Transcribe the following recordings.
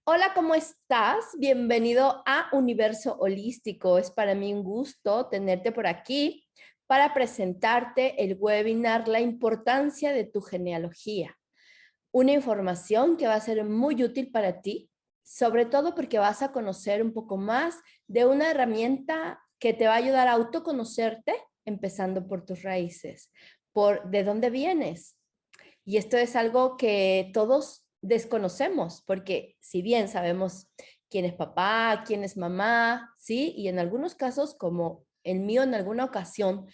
Hola, ¿cómo estás? Bienvenido a Universo Holístico. Es para mí un gusto tenerte por aquí para presentarte el webinar La importancia de tu genealogía. Una información que va a ser muy útil para ti, sobre todo porque vas a conocer un poco más de una herramienta que te va a ayudar a autoconocerte, empezando por tus raíces, por de dónde vienes, y esto es algo que todos desconocemos, porque si bien sabemos quién es papá, quién es mamá, ¿sí? Y en algunos casos, como el mío en alguna ocasión,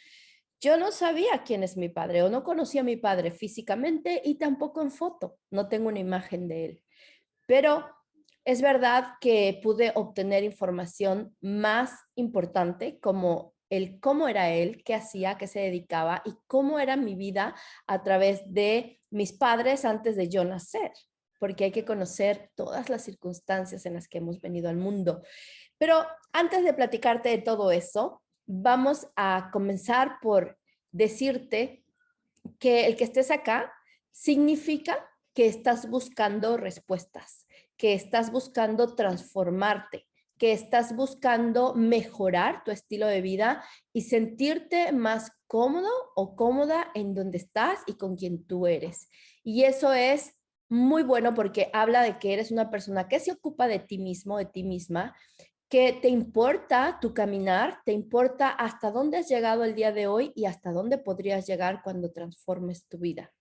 yo no sabía quién es mi padre o no conocía a mi padre físicamente y tampoco en foto, no tengo una imagen de él. Pero es verdad que pude obtener información más importante como el cómo era él, qué hacía, a qué se dedicaba y cómo era mi vida a través de mis padres antes de yo nacer, porque hay que conocer todas las circunstancias en las que hemos venido al mundo. Pero antes de platicarte de todo eso, vamos a comenzar por decirte que el que estés acá significa que estás buscando respuestas, que estás buscando transformarte, que estás buscando mejorar tu estilo de vida y sentirte más cómodo o cómoda en donde estás y con quien tú eres. Y eso es muy bueno porque habla de que eres una persona que se ocupa de ti mismo, de ti misma, que te importa tu caminar, te importa hasta dónde has llegado el día de hoy y hasta dónde podrías llegar cuando transformes tu vida.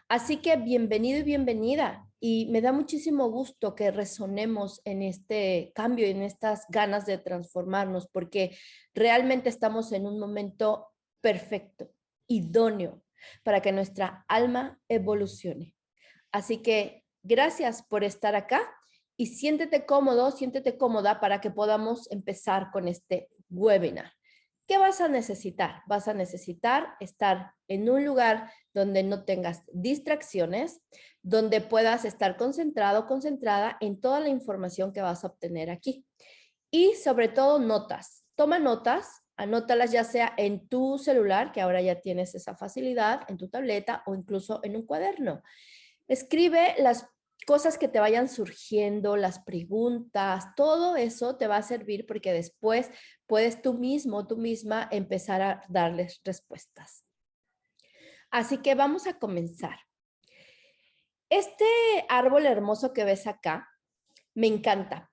Así que bienvenido y bienvenida. Y me da muchísimo gusto que resonemos en este cambio, en estas ganas de transformarnos, porque realmente estamos en un momento perfecto, idóneo, para que nuestra alma evolucione. Así que gracias por estar acá y siéntete cómodo, siéntete cómoda para que podamos empezar con este webinar. ¿Qué vas a necesitar? Vas a necesitar estar en un lugar donde no tengas distracciones, donde puedas estar concentrado, concentrada en toda la información que vas a obtener aquí. Y sobre todo notas. Toma notas, anótalas ya sea en tu celular, que ahora ya tienes esa facilidad, en tu tableta o incluso en un cuaderno. Escribe las cosas que te vayan surgiendo, las preguntas, todo eso te va a servir porque después puedes tú mismo, tú misma empezar a darles respuestas. Así que vamos a comenzar. Este árbol hermoso que ves acá me encanta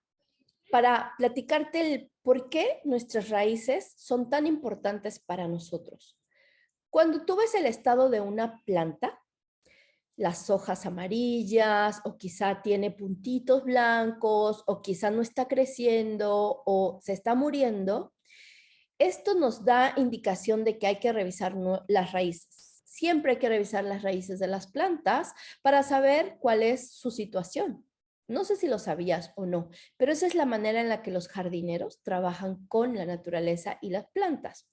para platicarte el por qué nuestras raíces son tan importantes para nosotros. Cuando tú ves el estado de una planta, las hojas amarillas o quizá tiene puntitos blancos o quizá no está creciendo o se está muriendo, esto nos da indicación de que hay que revisar las raíces. Siempre hay que revisar las raíces de las plantas para saber cuál es su situación. No sé si lo sabías o no, pero esa es la manera en la que los jardineros trabajan con la naturaleza y las plantas.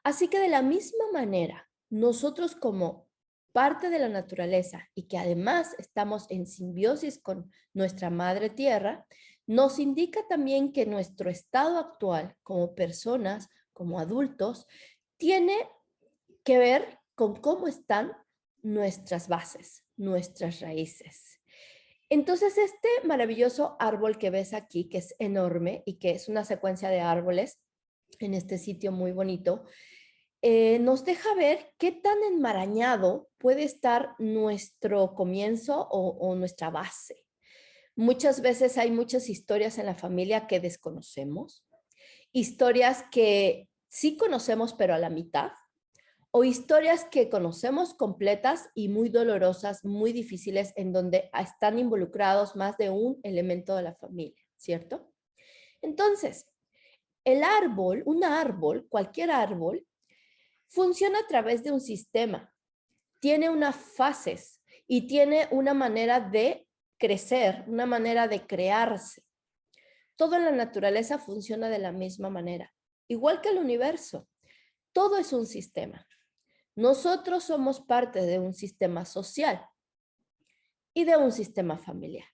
Así que de la misma manera, nosotros como parte de la naturaleza y que además estamos en simbiosis con nuestra madre tierra, nos indica también que nuestro estado actual como personas, como adultos, tiene que ver con cómo están nuestras bases, nuestras raíces. Entonces, este maravilloso árbol que ves aquí, que es enorme y que es una secuencia de árboles en este sitio muy bonito, nos deja ver qué tan enmarañado puede estar nuestro comienzo o nuestra base. Muchas veces hay muchas historias en la familia que desconocemos, historias que sí conocemos pero a la mitad, o historias que conocemos completas y muy dolorosas, muy difíciles, en donde están involucrados más de un elemento de la familia, ¿cierto? Entonces, el árbol, un árbol, cualquier árbol, funciona a través de un sistema, tiene unas fases y tiene una manera de crecer, una manera de crearse. Todo en la naturaleza funciona de la misma manera, igual que el universo. Todo es un sistema. Nosotros somos parte de un sistema social y de un sistema familiar.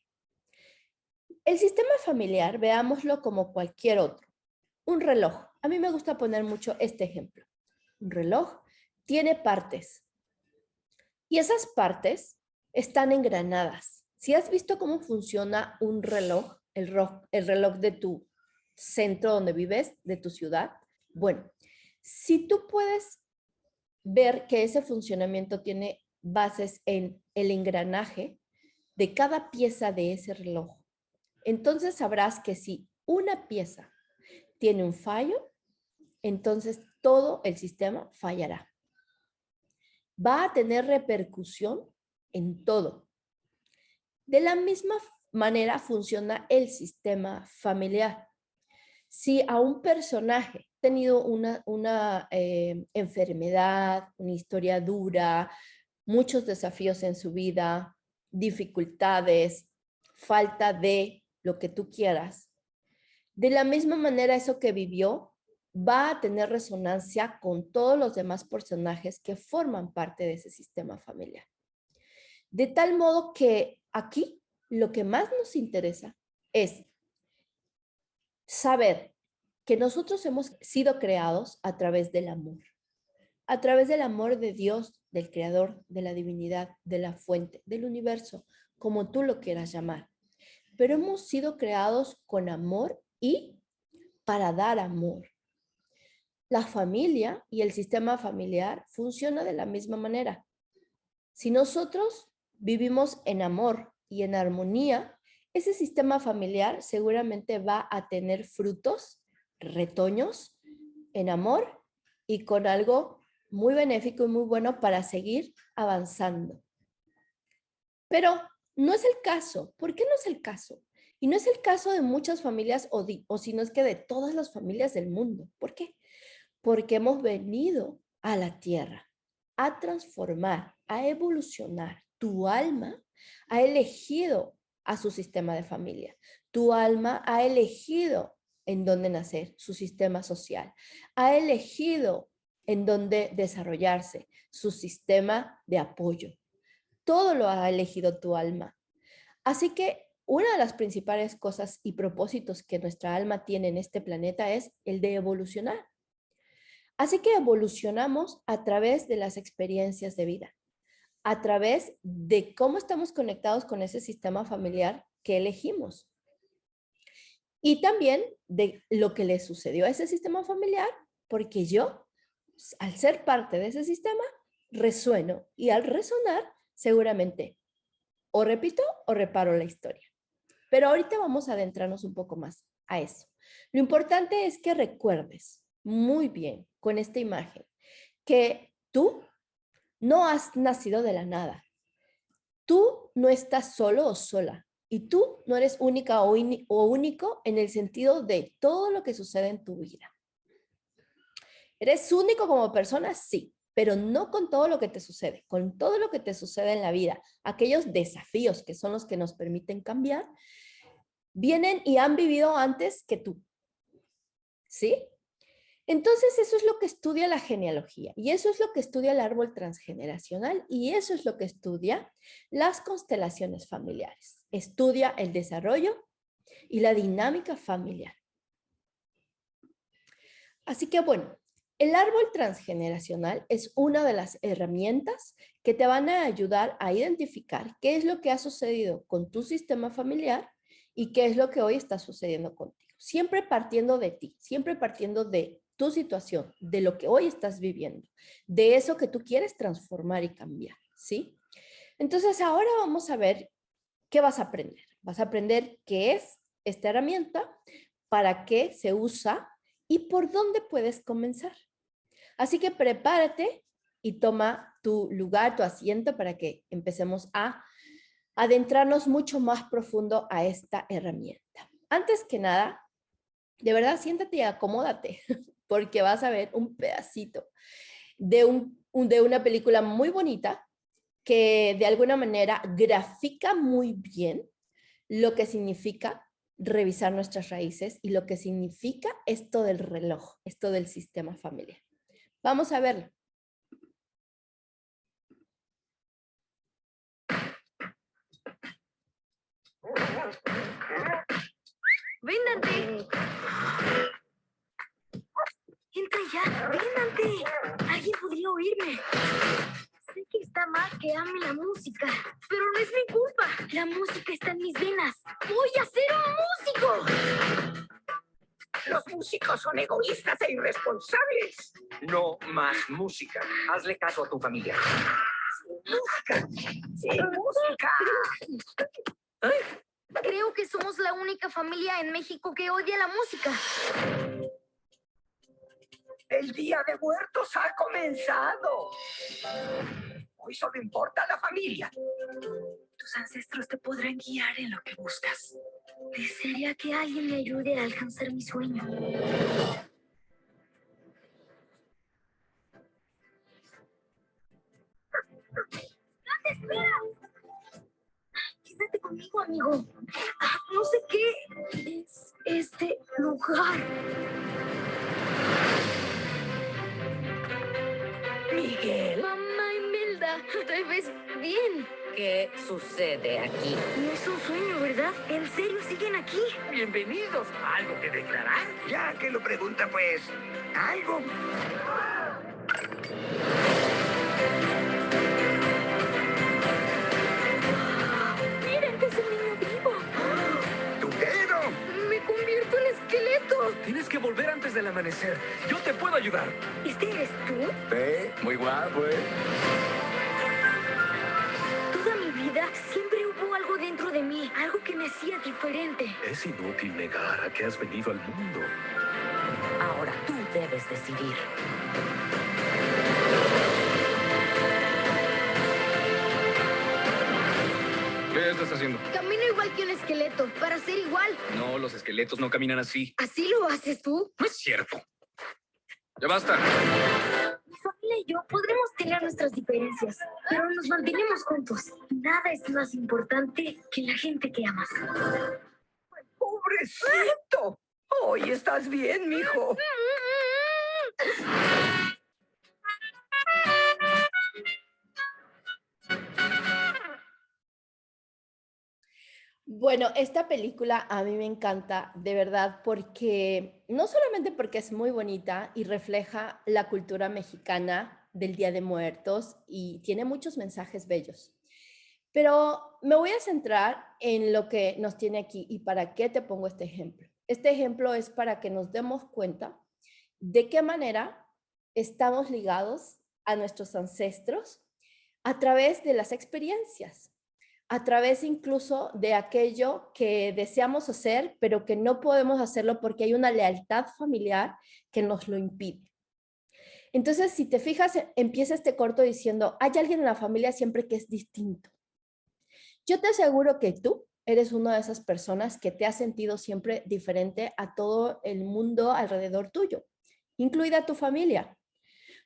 El sistema familiar, veámoslo como cualquier otro. Un reloj. A mí me gusta poner mucho este ejemplo. Un reloj tiene partes y esas partes están engranadas. Si has visto cómo funciona un reloj, el reloj de tu centro donde vives, de tu ciudad. Bueno, si tú puedes ver que ese funcionamiento tiene bases en el engranaje de cada pieza de ese reloj, entonces sabrás que si una pieza tiene un fallo, entonces todo el sistema fallará. Va a tener repercusión en todo. De la misma manera funciona el sistema familiar. Si a un personaje ha tenido una enfermedad, una historia dura, muchos desafíos en su vida, dificultades, falta de lo que tú quieras, de la misma manera eso que vivió va a tener resonancia con todos los demás personajes que forman parte de ese sistema familiar. De tal modo que aquí lo que más nos interesa es saber que nosotros hemos sido creados a través del amor de Dios, del Creador, de la divinidad, de la fuente, del universo, como tú lo quieras llamar. Pero hemos sido creados con amor y para dar amor. La familia y el sistema familiar funciona de la misma manera. Si nosotros vivimos en amor y en armonía, ese sistema familiar seguramente va a tener frutos, retoños, en amor y con algo muy benéfico y muy bueno para seguir avanzando. Pero no es el caso. ¿Por qué no es el caso? Y no es el caso de muchas familias o si no es que de todas las familias del mundo. ¿Por qué? Porque hemos venido a la tierra a transformar, a evolucionar. Tu alma ha elegido a su sistema de familia. Tu alma ha elegido en dónde nacer, su sistema social. Ha elegido en dónde desarrollarse, su sistema de apoyo. Todo lo ha elegido tu alma. Así que una de las principales cosas y propósitos que nuestra alma tiene en este planeta es el de evolucionar. Así que evolucionamos a través de las experiencias de vida, a través de cómo estamos conectados con ese sistema familiar que elegimos. Y también de lo que le sucedió a ese sistema familiar, porque yo, al ser parte de ese sistema, resueno y al resonar, seguramente o repito o reparo la historia. Pero ahorita vamos a adentrarnos un poco más a eso. Lo importante es que recuerdes muy bien con esta imagen que tú no has nacido de la nada. Tú no estás solo o sola. Y tú no eres única o único en el sentido de todo lo que sucede en tu vida. ¿Eres único como persona? Sí, pero no con todo lo que te sucede, con todo lo que te sucede en la vida. Aquellos desafíos que son los que nos permiten cambiar, vienen y han vivido antes que tú. ¿Sí? Entonces, eso es lo que estudia la genealogía y eso es lo que estudia el árbol transgeneracional y eso es lo que estudia las constelaciones familiares. Estudia el desarrollo y la dinámica familiar. Así que bueno, el árbol transgeneracional es una de las herramientas que te van a ayudar a identificar qué es lo que ha sucedido con tu sistema familiar y qué es lo que hoy está sucediendo contigo. Siempre partiendo de ti, siempre partiendo de tu situación, de lo que hoy estás viviendo, de eso que tú quieres transformar y cambiar, ¿sí? Entonces ahora vamos a ver qué vas a aprender. Vas a aprender qué es esta herramienta, para qué se usa y por dónde puedes comenzar. Así que prepárate y toma tu lugar, tu asiento para que empecemos a adentrarnos mucho más profundo a esta herramienta. Antes que nada, de verdad, siéntate y acomódate, porque vas a ver un pedacito de una película muy bonita que de alguna manera grafica muy bien lo que significa revisar nuestras raíces y lo que significa esto del reloj, esto del sistema familiar. Vamos a verlo. ¡Ven, Dante! ¡Entra ya! ¡Ven, Dante! ¡Alguien podría oírme! Sé que está mamá que ame la música, pero no es mi culpa. La música está en mis venas. ¡Voy a ser un músico! Los músicos son egoístas e irresponsables. No más música. Hazle caso a tu familia. Música. Sí, música. Creo que somos la única familia en México que odia la música. El Día de Muertos ha comenzado. Hoy solo importa la familia. Tus ancestros te podrán guiar en lo que buscas. Desearía que alguien me ayude a alcanzar mi sueño. ¡No te esperas! Quédate conmigo, amigo. No sé qué es este lugar. Miguel. Mamá Imelda, ¿te ves bien? ¿Qué sucede aquí? No es un sueño, ¿verdad? ¿En serio siguen aquí? Bienvenidos. ¿Algo que declarar? Ya que lo pregunta, pues, algo. ¡Miren que es un niño vivo! ¡Tu dedo! ¡Me convierto en esqueleto! Tienes que volver antes del amanecer. Yo te puedo ayudar. ¿Este eres tú? Muy guapo, Toda mi vida siempre hubo algo dentro de mí, algo que me hacía diferente. Es inútil negar a que has venido al mundo. Ahora tú debes decidir. ¿Qué estás haciendo? Camino igual que un esqueleto, para ser igual. No, los esqueletos no caminan así. ¿Así lo haces tú? No es cierto. Ya basta. Mi familia y yo podremos tener nuestras diferencias, pero nos mantenemos juntos. Nada es más importante que la gente que amas. ¡Pobrecito! Hoy estás bien, mijo. Bueno, esta película a mí me encanta, de verdad, porque no solamente porque es muy bonita y refleja la cultura mexicana del Día de Muertos y tiene muchos mensajes bellos, pero me voy a centrar en lo que nos tiene aquí y para qué te pongo este ejemplo. Este ejemplo es para que nos demos cuenta de qué manera estamos ligados a nuestros ancestros a través de las experiencias, a través incluso de aquello que deseamos hacer, pero que no podemos hacerlo porque hay una lealtad familiar que nos lo impide. Entonces, si te fijas, empieza este corto diciendo, hay alguien en la familia siempre que es distinto. Yo te aseguro que tú eres una de esas personas que te has sentido siempre diferente a todo el mundo alrededor tuyo, incluida tu familia,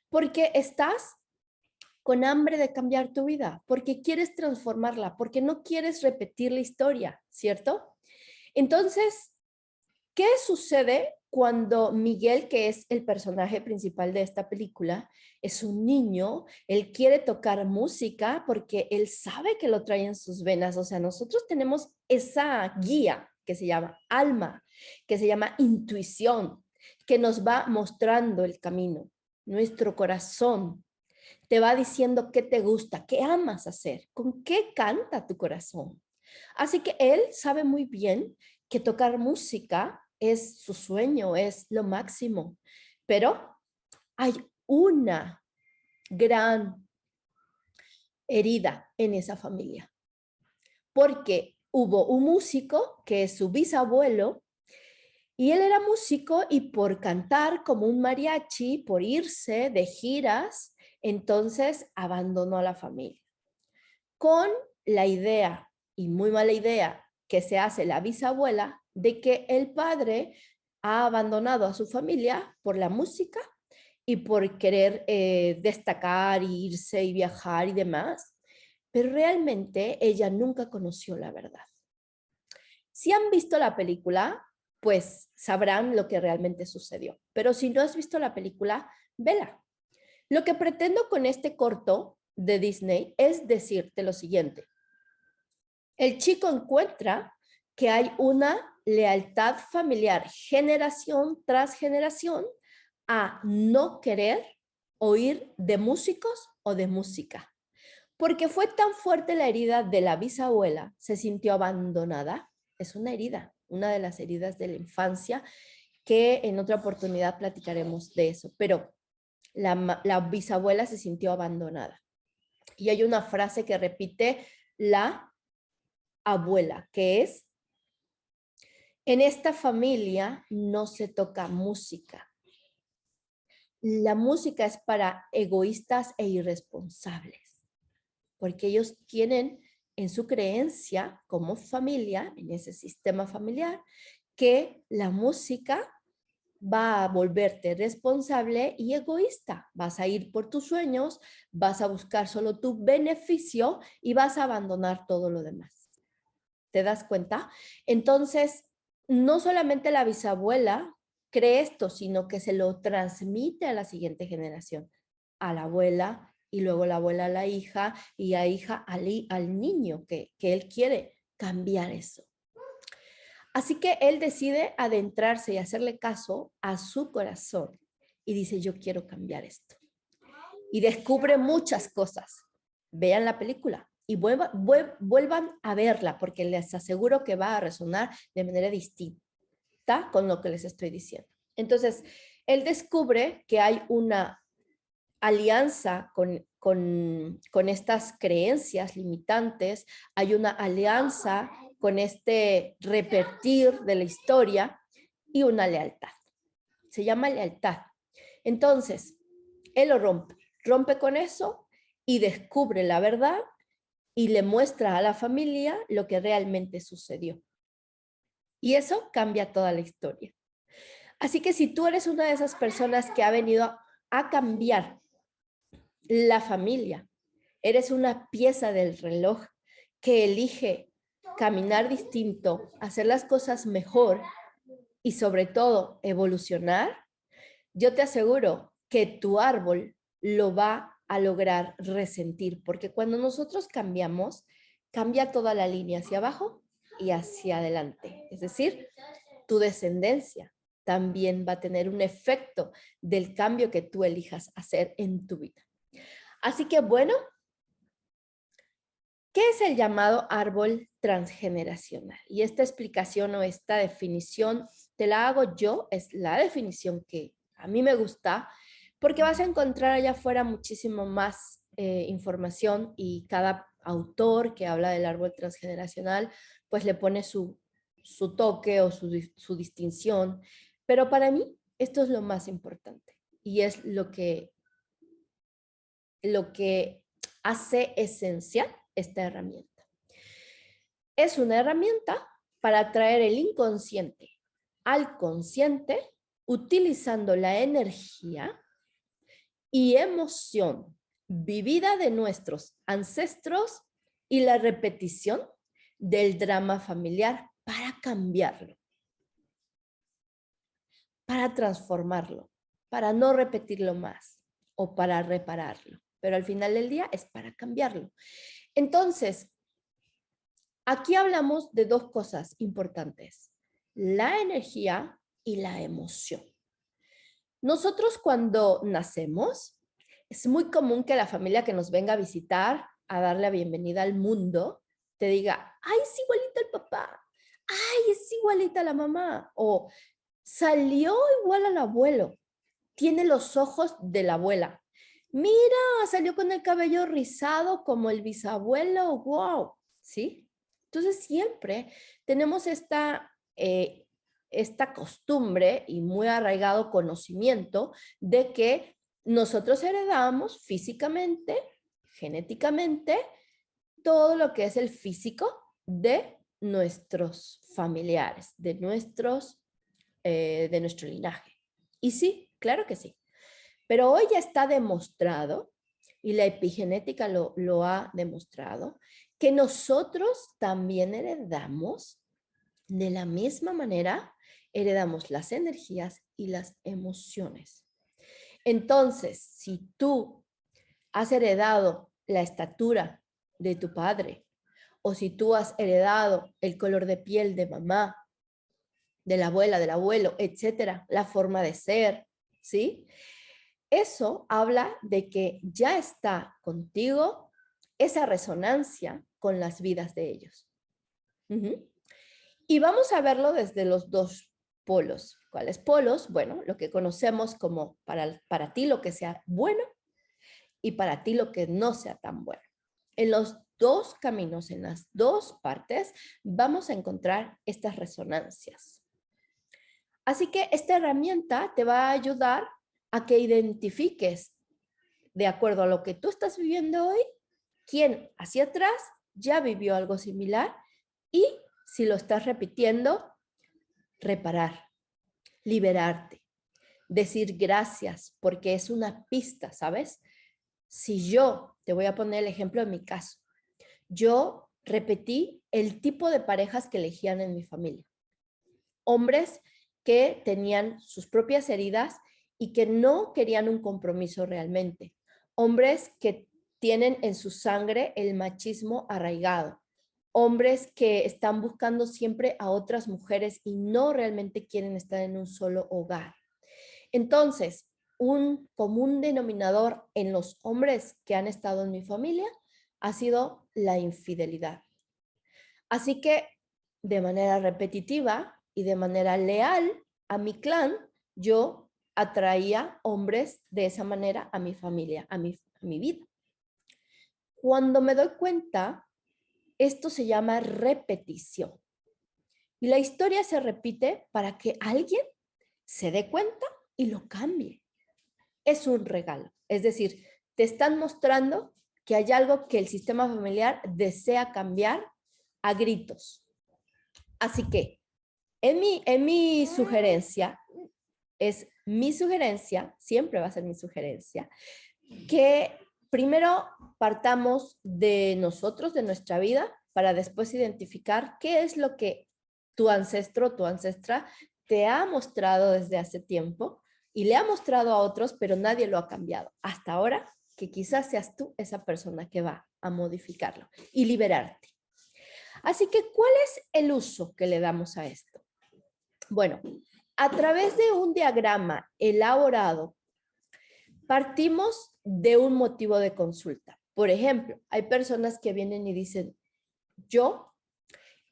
porque estás con hambre de cambiar tu vida, porque quieres transformarla, porque no quieres repetir la historia, ¿cierto? Entonces, ¿qué sucede cuando Miguel, que es el personaje principal de esta película, es un niño, él quiere tocar música porque él sabe que lo trae en sus venas? O sea, nosotros tenemos esa guía que se llama alma, que se llama intuición, que nos va mostrando el camino, nuestro corazón te va diciendo qué te gusta, qué amas hacer, con qué canta tu corazón. Así que él sabe muy bien que tocar música es su sueño, es lo máximo. Pero hay una gran herida en esa familia, porque hubo un músico que es su bisabuelo y él era músico y por cantar como un mariachi, por irse de giras, entonces abandonó a la familia. Con la idea, y muy mala idea, que se hace la bisabuela, de que el padre ha abandonado a su familia por la música y por querer destacar, y irse y viajar y demás, pero realmente ella nunca conoció la verdad. Si han visto la película, pues sabrán lo que realmente sucedió. Pero si no has visto la película, vela. Lo que pretendo con este corto de Disney es decirte lo siguiente. El chico encuentra que hay una lealtad familiar generación tras generación a no querer oír de músicos o de música. Porque fue tan fuerte la herida de la bisabuela, se sintió abandonada. Es una herida, una de las heridas de la infancia, que en otra oportunidad platicaremos de eso. Pero la bisabuela se sintió abandonada. Y hay una frase que repite la abuela, que es: en esta familia no se toca música. La música es para egoístas e irresponsables, porque ellos tienen en su creencia como familia, en ese sistema familiar, que la música va a volverte responsable y egoísta. Vas a ir por tus sueños, vas a buscar solo tu beneficio y vas a abandonar todo lo demás. ¿Te das cuenta? Entonces, no solamente la bisabuela cree esto, sino que se lo transmite a la siguiente generación, a la abuela, y luego la abuela a la hija, y a hija al niño, que él quiere cambiar eso. Así que él decide adentrarse y hacerle caso a su corazón y dice: yo quiero cambiar esto. Y descubre muchas cosas. Vean la película y vuelvan a verla, porque les aseguro que va a resonar de manera distinta con lo que les estoy diciendo. Entonces, él descubre que hay una alianza con estas creencias limitantes, hay una alianza con este repetir de la historia y una lealtad. Se llama lealtad. Entonces, él lo rompe con eso y descubre la verdad y le muestra a la familia lo que realmente sucedió. Y eso cambia toda la historia. Así que si tú eres una de esas personas que ha venido a cambiar la familia, eres una pieza del reloj que elige caminar distinto, hacer las cosas mejor y sobre todo evolucionar, yo te aseguro que tu árbol lo va a lograr resentir, porque cuando nosotros cambiamos, cambia toda la línea hacia abajo y hacia adelante. Es decir, tu descendencia también va a tener un efecto del cambio que tú elijas hacer en tu vida. Así que bueno, ¿qué es el llamado árbol transgeneracional? Y esta explicación o esta definición te la hago yo, es la definición que a mí me gusta, porque vas a encontrar allá afuera muchísimo más información, y cada autor que habla del árbol transgeneracional pues le pone su toque o su distinción, pero para mí esto es lo más importante y es lo que hace esencial esta herramienta. Es una herramienta para traer el inconsciente al consciente, utilizando la energía y emoción vivida de nuestros ancestros y la repetición del drama familiar para cambiarlo, para transformarlo, para no repetirlo más o para repararlo. Pero al final del día es para cambiarlo. Entonces, aquí hablamos de dos cosas importantes: la energía y la emoción. Nosotros cuando nacemos, es muy común que la familia que nos venga a visitar, a dar la bienvenida al mundo, te diga: ay, es igualita el papá, ay, es igualita la mamá, o salió igual al abuelo, tiene los ojos de la abuela. Mira, salió con el cabello rizado como el bisabuelo, wow, ¿sí? Entonces siempre tenemos esta costumbre y muy arraigado conocimiento de que nosotros heredamos físicamente, genéticamente, todo lo que es el físico de nuestros familiares, de nuestro linaje. Y sí, claro que sí. Pero hoy ya está demostrado, y la epigenética lo ha demostrado, que nosotros también heredamos de la misma manera, heredamos las energías y las emociones. Entonces, si tú has heredado la estatura de tu padre, o si tú has heredado el color de piel de mamá, de la abuela, del abuelo, etcétera, la forma de ser, ¿sí? Eso habla de que ya está contigo esa resonancia con las vidas de ellos. Y vamos a verlo desde los dos polos. ¿Cuáles polos? Bueno, lo que conocemos como para ti lo que sea bueno y para ti lo que no sea tan bueno. En los dos caminos, en las dos partes, vamos a encontrar estas resonancias. Así que esta herramienta te va a ayudar a que identifiques, de acuerdo a lo que tú estás viviendo hoy, quién hacia atrás ya vivió algo similar y si lo estás repitiendo, reparar, liberarte, decir gracias, porque es una pista, ¿sabes? Si yo, te voy a poner el ejemplo en mi caso, yo repetí el tipo de parejas que elegían en mi familia. Hombres que tenían sus propias heridas y que no querían un compromiso realmente. Hombres que tienen en su sangre el machismo arraigado. Hombres que están buscando siempre a otras mujeres y no realmente quieren estar en un solo hogar. Entonces, un común denominador en los hombres que han estado en mi familia ha sido la infidelidad. Así que, de manera repetitiva y de manera leal a mi clan, yo atraía hombres de esa manera a mi familia, a mi vida. Cuando me doy cuenta, esto se llama repetición. Y la historia se repite para que alguien se dé cuenta y lo cambie. Es un regalo. Es decir, te están mostrando que hay algo que el sistema familiar desea cambiar a gritos. Así que, en mi sugerencia, siempre va a ser mi sugerencia, que primero partamos de nosotros, de nuestra vida, para después identificar qué es lo que tu ancestro o tu ancestra te ha mostrado desde hace tiempo y le ha mostrado a otros, pero nadie lo ha cambiado. Hasta ahora, que quizás seas tú esa persona que va a modificarlo y liberarte. Así que, ¿cuál es el uso que le damos a esto? Bueno, a través de un diagrama elaborado, partimos de un motivo de consulta. Por ejemplo, hay personas que vienen y dicen, yo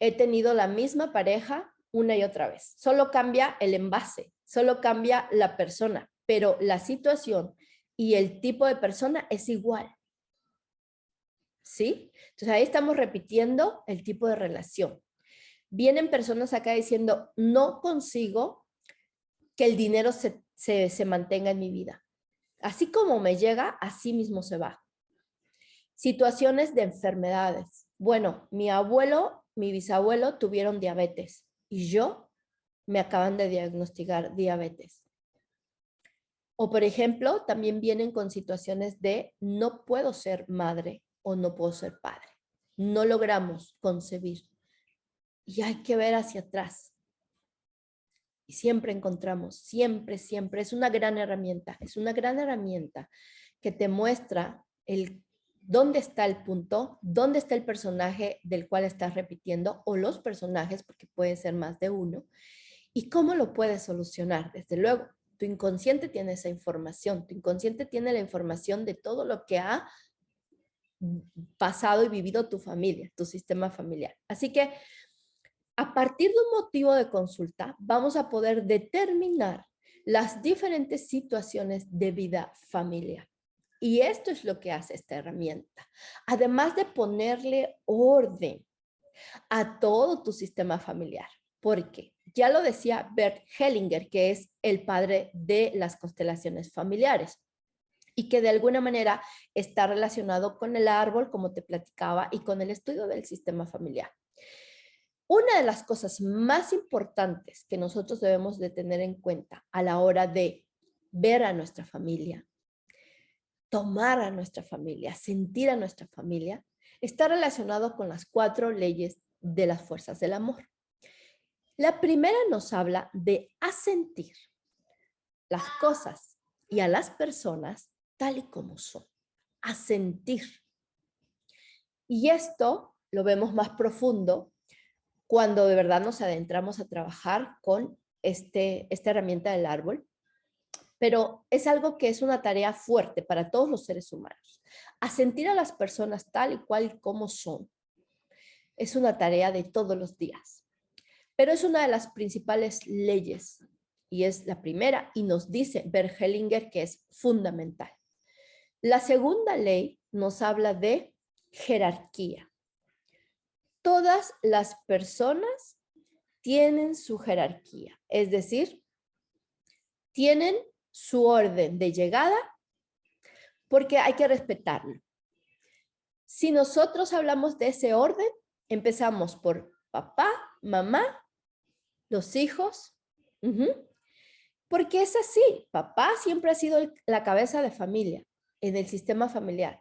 he tenido la misma pareja una y otra vez. Solo cambia el envase, solo cambia la persona, pero la situación y el tipo de persona es igual. ¿Sí? Entonces ahí estamos repitiendo el tipo de relación. Vienen personas acá diciendo, no consigo que el dinero se mantenga en mi vida. Así como me llega, así mismo se va. Situaciones de enfermedades. Bueno, mi abuelo, mi bisabuelo tuvieron diabetes y yo me acaban de diagnosticar diabetes. O por ejemplo, también vienen con situaciones de no puedo ser madre o no puedo ser padre. No logramos concebir. Y hay que ver hacia atrás. Y siempre encontramos, siempre, es una gran herramienta. Es una gran herramienta que te muestra dónde está el punto, dónde está el personaje del cual estás repitiendo, o los personajes, porque puede ser más de uno, y cómo lo puedes solucionar. Desde luego, tu inconsciente tiene esa información, tu inconsciente tiene la información de todo lo que ha pasado y vivido tu familia, tu sistema familiar. Así que, a partir de un motivo de consulta, vamos a poder determinar las diferentes situaciones de vida familiar. Y esto es lo que hace esta herramienta. Además de ponerle orden a todo tu sistema familiar. Porque ya lo decía Bert Hellinger, que es el padre de las constelaciones familiares y que de alguna manera está relacionado con el árbol, como te platicaba, y con el estudio del sistema familiar. Una de las cosas más importantes que nosotros debemos de tener en cuenta a la hora de ver a nuestra familia, tomar a nuestra familia, sentir a nuestra familia, está relacionado con las 4 leyes de las fuerzas del amor. La primera nos habla de asentir las cosas y a las personas tal y como son. Asentir. Y esto lo vemos más profundo cuando de verdad nos adentramos a trabajar con esta herramienta del árbol. pero es algo que es una tarea fuerte para todos los seres humanos. A sentir a las personas tal y cual como son. Es una tarea de todos los días. Pero es una de las principales leyes y es la primera y nos dice Bert Hellinger que es fundamental. La segunda ley nos habla de jerarquía. Todas las personas tienen su jerarquía, es decir, tienen su orden de llegada porque hay que respetarlo. Si nosotros hablamos de ese orden, empezamos por papá, mamá, los hijos, porque es así, papá siempre ha sido la cabeza de familia, en el sistema familiar.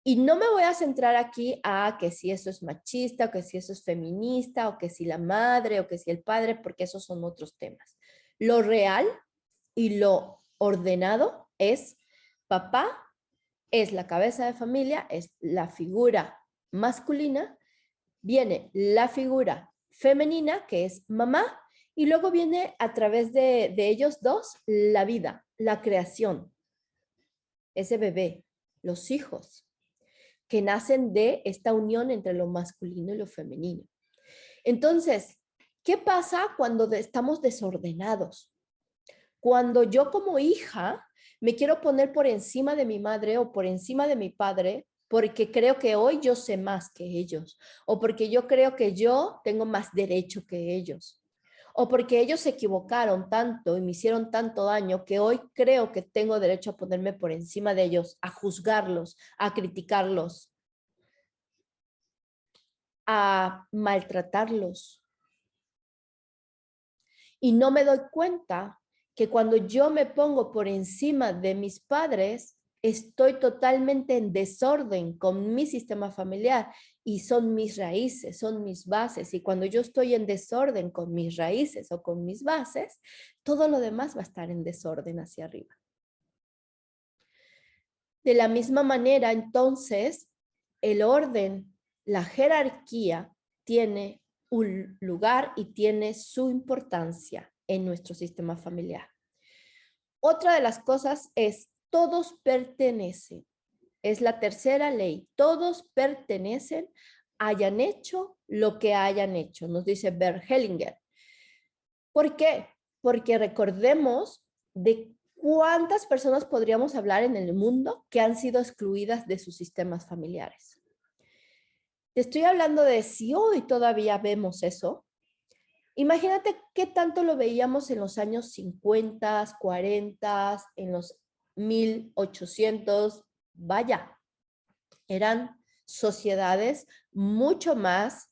Y no me voy a centrar aquí a que si eso es machista, o que si eso es feminista, o que si la madre, o que si el padre, porque esos son otros temas. Lo real y lo ordenado es papá es la cabeza de familia, es la figura masculina, viene la figura femenina, que es mamá, y luego viene a través de ellos dos la vida, la creación, ese bebé, los hijos, que nacen de esta unión entre lo masculino y lo femenino. Entonces, ¿qué pasa cuando estamos desordenados? Cuando yo como hija me quiero poner por encima de mi madre o por encima de mi padre porque creo que hoy yo sé más que ellos, o porque yo creo que yo tengo más derecho que ellos, o porque ellos se equivocaron tanto y me hicieron tanto daño que hoy creo que tengo derecho a ponerme por encima de ellos, a juzgarlos, a criticarlos, a maltratarlos. Y no me doy cuenta que cuando yo me pongo por encima de mis padres, estoy totalmente en desorden con mi sistema familiar y son mis raíces, son mis bases. Y cuando yo estoy en desorden con mis raíces o con mis bases, todo lo demás va a estar en desorden hacia arriba. De la misma manera, entonces, el orden, la jerarquía tiene un lugar y tiene su importancia en nuestro sistema familiar. Otra de las cosas es todos pertenecen. Es la tercera ley. Todos pertenecen, hayan hecho lo que hayan hecho, nos dice Bert Hellinger. ¿Por qué? Porque recordemos de cuántas personas podríamos hablar en el mundo que han sido excluidas de sus sistemas familiares. Te estoy hablando de si hoy todavía vemos eso. Imagínate qué tanto lo veíamos en los años 50, 40, en los 1800. Vaya, eran sociedades mucho más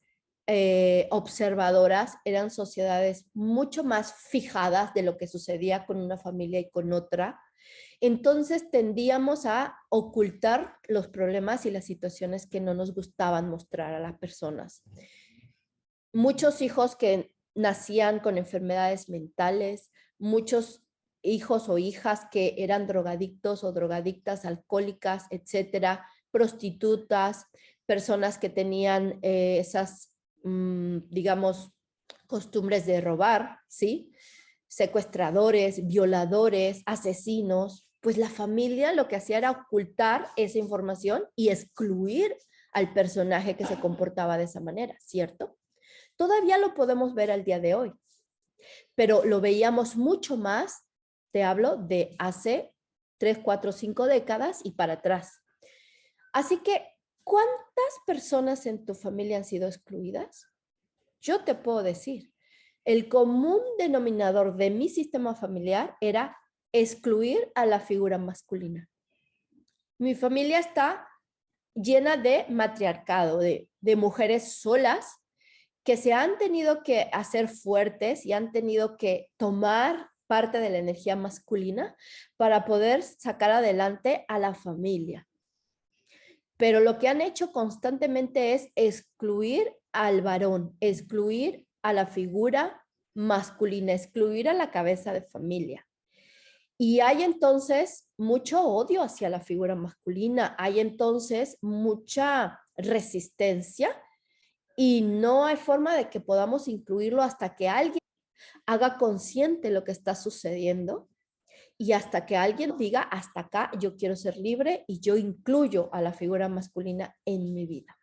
observadoras, eran sociedades mucho más fijadas de lo que sucedía con una familia y con otra. Entonces tendíamos a ocultar los problemas y las situaciones que no nos gustaban mostrar a las personas. Muchos hijos que nacían con enfermedades mentales, muchos hijos o hijas que eran drogadictos o drogadictas, alcohólicas, etcétera, prostitutas, personas que tenían esas, digamos, costumbres de robar, ¿sí? Secuestradores, violadores, asesinos. Pues la familia lo que hacía era ocultar esa información y excluir al personaje que se comportaba de esa manera, ¿cierto? Todavía lo podemos ver al día de hoy, pero lo veíamos mucho más, te hablo de hace 3, 4, 5 décadas y para atrás. Así que, ¿cuántas personas en tu familia han sido excluidas? Yo te puedo decir, el común denominador de mi sistema familiar era excluir a la figura masculina. Mi familia está llena de matriarcado, de mujeres solas que se han tenido que hacer fuertes y han tenido que tomar parte de la energía masculina para poder sacar adelante a la familia. Pero lo que han hecho constantemente es excluir al varón, excluir a la figura masculina, excluir a la cabeza de familia. Y hay entonces mucho odio hacia la figura masculina, hay entonces mucha resistencia y no hay forma de que podamos incluirlo hasta que alguien haga consciente lo que está sucediendo y hasta que alguien diga, hasta acá yo quiero ser libre y yo incluyo a la figura masculina en mi vida.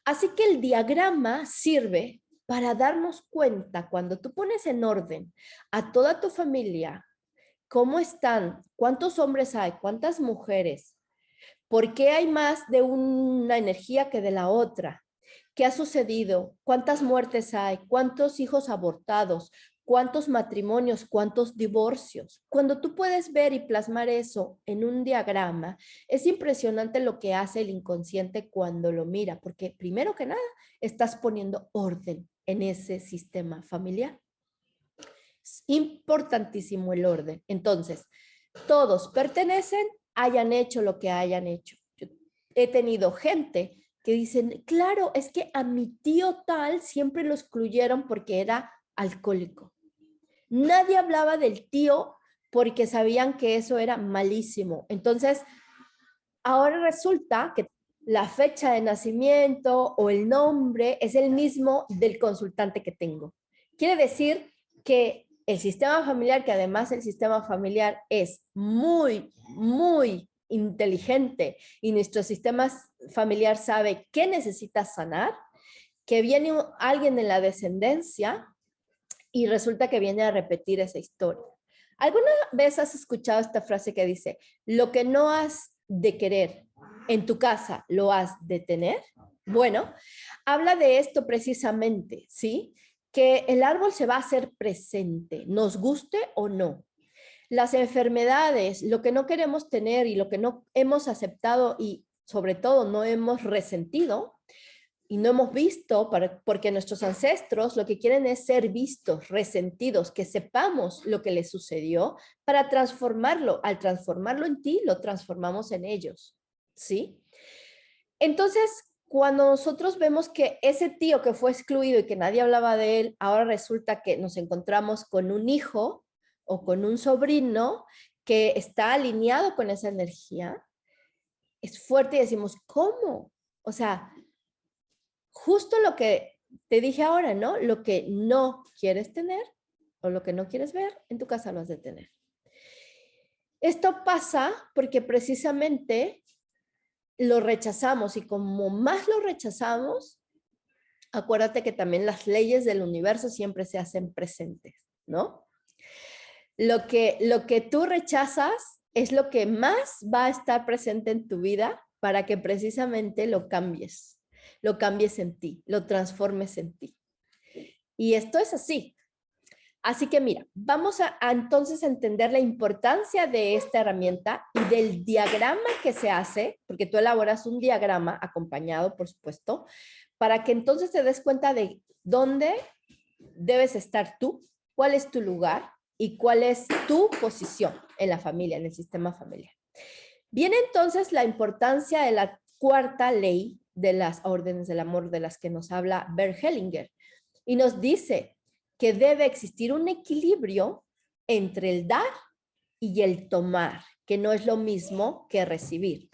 Así que el diagrama sirve para darnos cuenta cuando tú pones en orden a toda tu familia, cómo están, cuántos hombres hay, cuántas mujeres, por qué hay más de una energía que de la otra, qué ha sucedido, cuántas muertes hay, cuántos hijos abortados, cuántos matrimonios, cuántos divorcios. Cuando tú puedes ver y plasmar eso en un diagrama, es impresionante lo que hace el inconsciente cuando lo mira, porque primero que nada estás poniendo orden en ese sistema familiar. Es importantísimo el orden. Entonces, todos pertenecen, hayan hecho lo que hayan hecho. Yo he tenido gente que dicen, claro, es que a mi tío tal siempre lo excluyeron porque era alcohólico. Nadie hablaba del tío porque sabían que eso era malísimo. Entonces, ahora resulta que la fecha de nacimiento o el nombre es el mismo del consultante que tengo. Quiere decir que el sistema familiar, que además el sistema familiar es muy, muy inteligente y nuestro sistema familiar sabe qué necesita sanar, que viene alguien en la descendencia y resulta que viene a repetir esa historia. ¿Alguna vez has escuchado esta frase que dice, lo que no has de querer en tu casa, lo has de tener? Bueno, habla de esto precisamente, ¿sí? Que el árbol se va a hacer presente, nos guste o no. Las enfermedades, lo que no queremos tener y lo que no hemos aceptado y sobre todo no hemos resentido y no hemos visto, porque nuestros ancestros lo que quieren es ser vistos, resentidos, que sepamos lo que les sucedió para transformarlo. Al transformarlo en ti, lo transformamos en ellos, ¿sí? Entonces, cuando nosotros vemos que ese tío que fue excluido y que nadie hablaba de él, ahora resulta que nos encontramos con un hijo o con un sobrino que está alineado con esa energía, es fuerte y decimos, ¿cómo? O sea, justo lo que te dije ahora, ¿no? Lo que no quieres tener o lo que no quieres ver, en tu casa lo has de tener. Esto pasa porque precisamente lo rechazamos y como más lo rechazamos, acuérdate que también las leyes del universo siempre se hacen presentes, ¿no? Lo que tú rechazas es lo que más va a estar presente en tu vida para que precisamente lo cambies en ti, lo transformes en ti. Y esto es así. Así que mira, vamos a entonces entender la importancia de esta herramienta y del diagrama que se hace, porque tú elaboras un diagrama acompañado, por supuesto, para que entonces te des cuenta de dónde debes estar tú, cuál es tu lugar y cuál es tu posición en la familia, en el sistema familiar. Viene entonces la importancia de la cuarta ley de las órdenes del amor de las que nos habla Bert Hellinger y nos dice que debe existir un equilibrio entre el dar y el tomar, que no es lo mismo que recibir.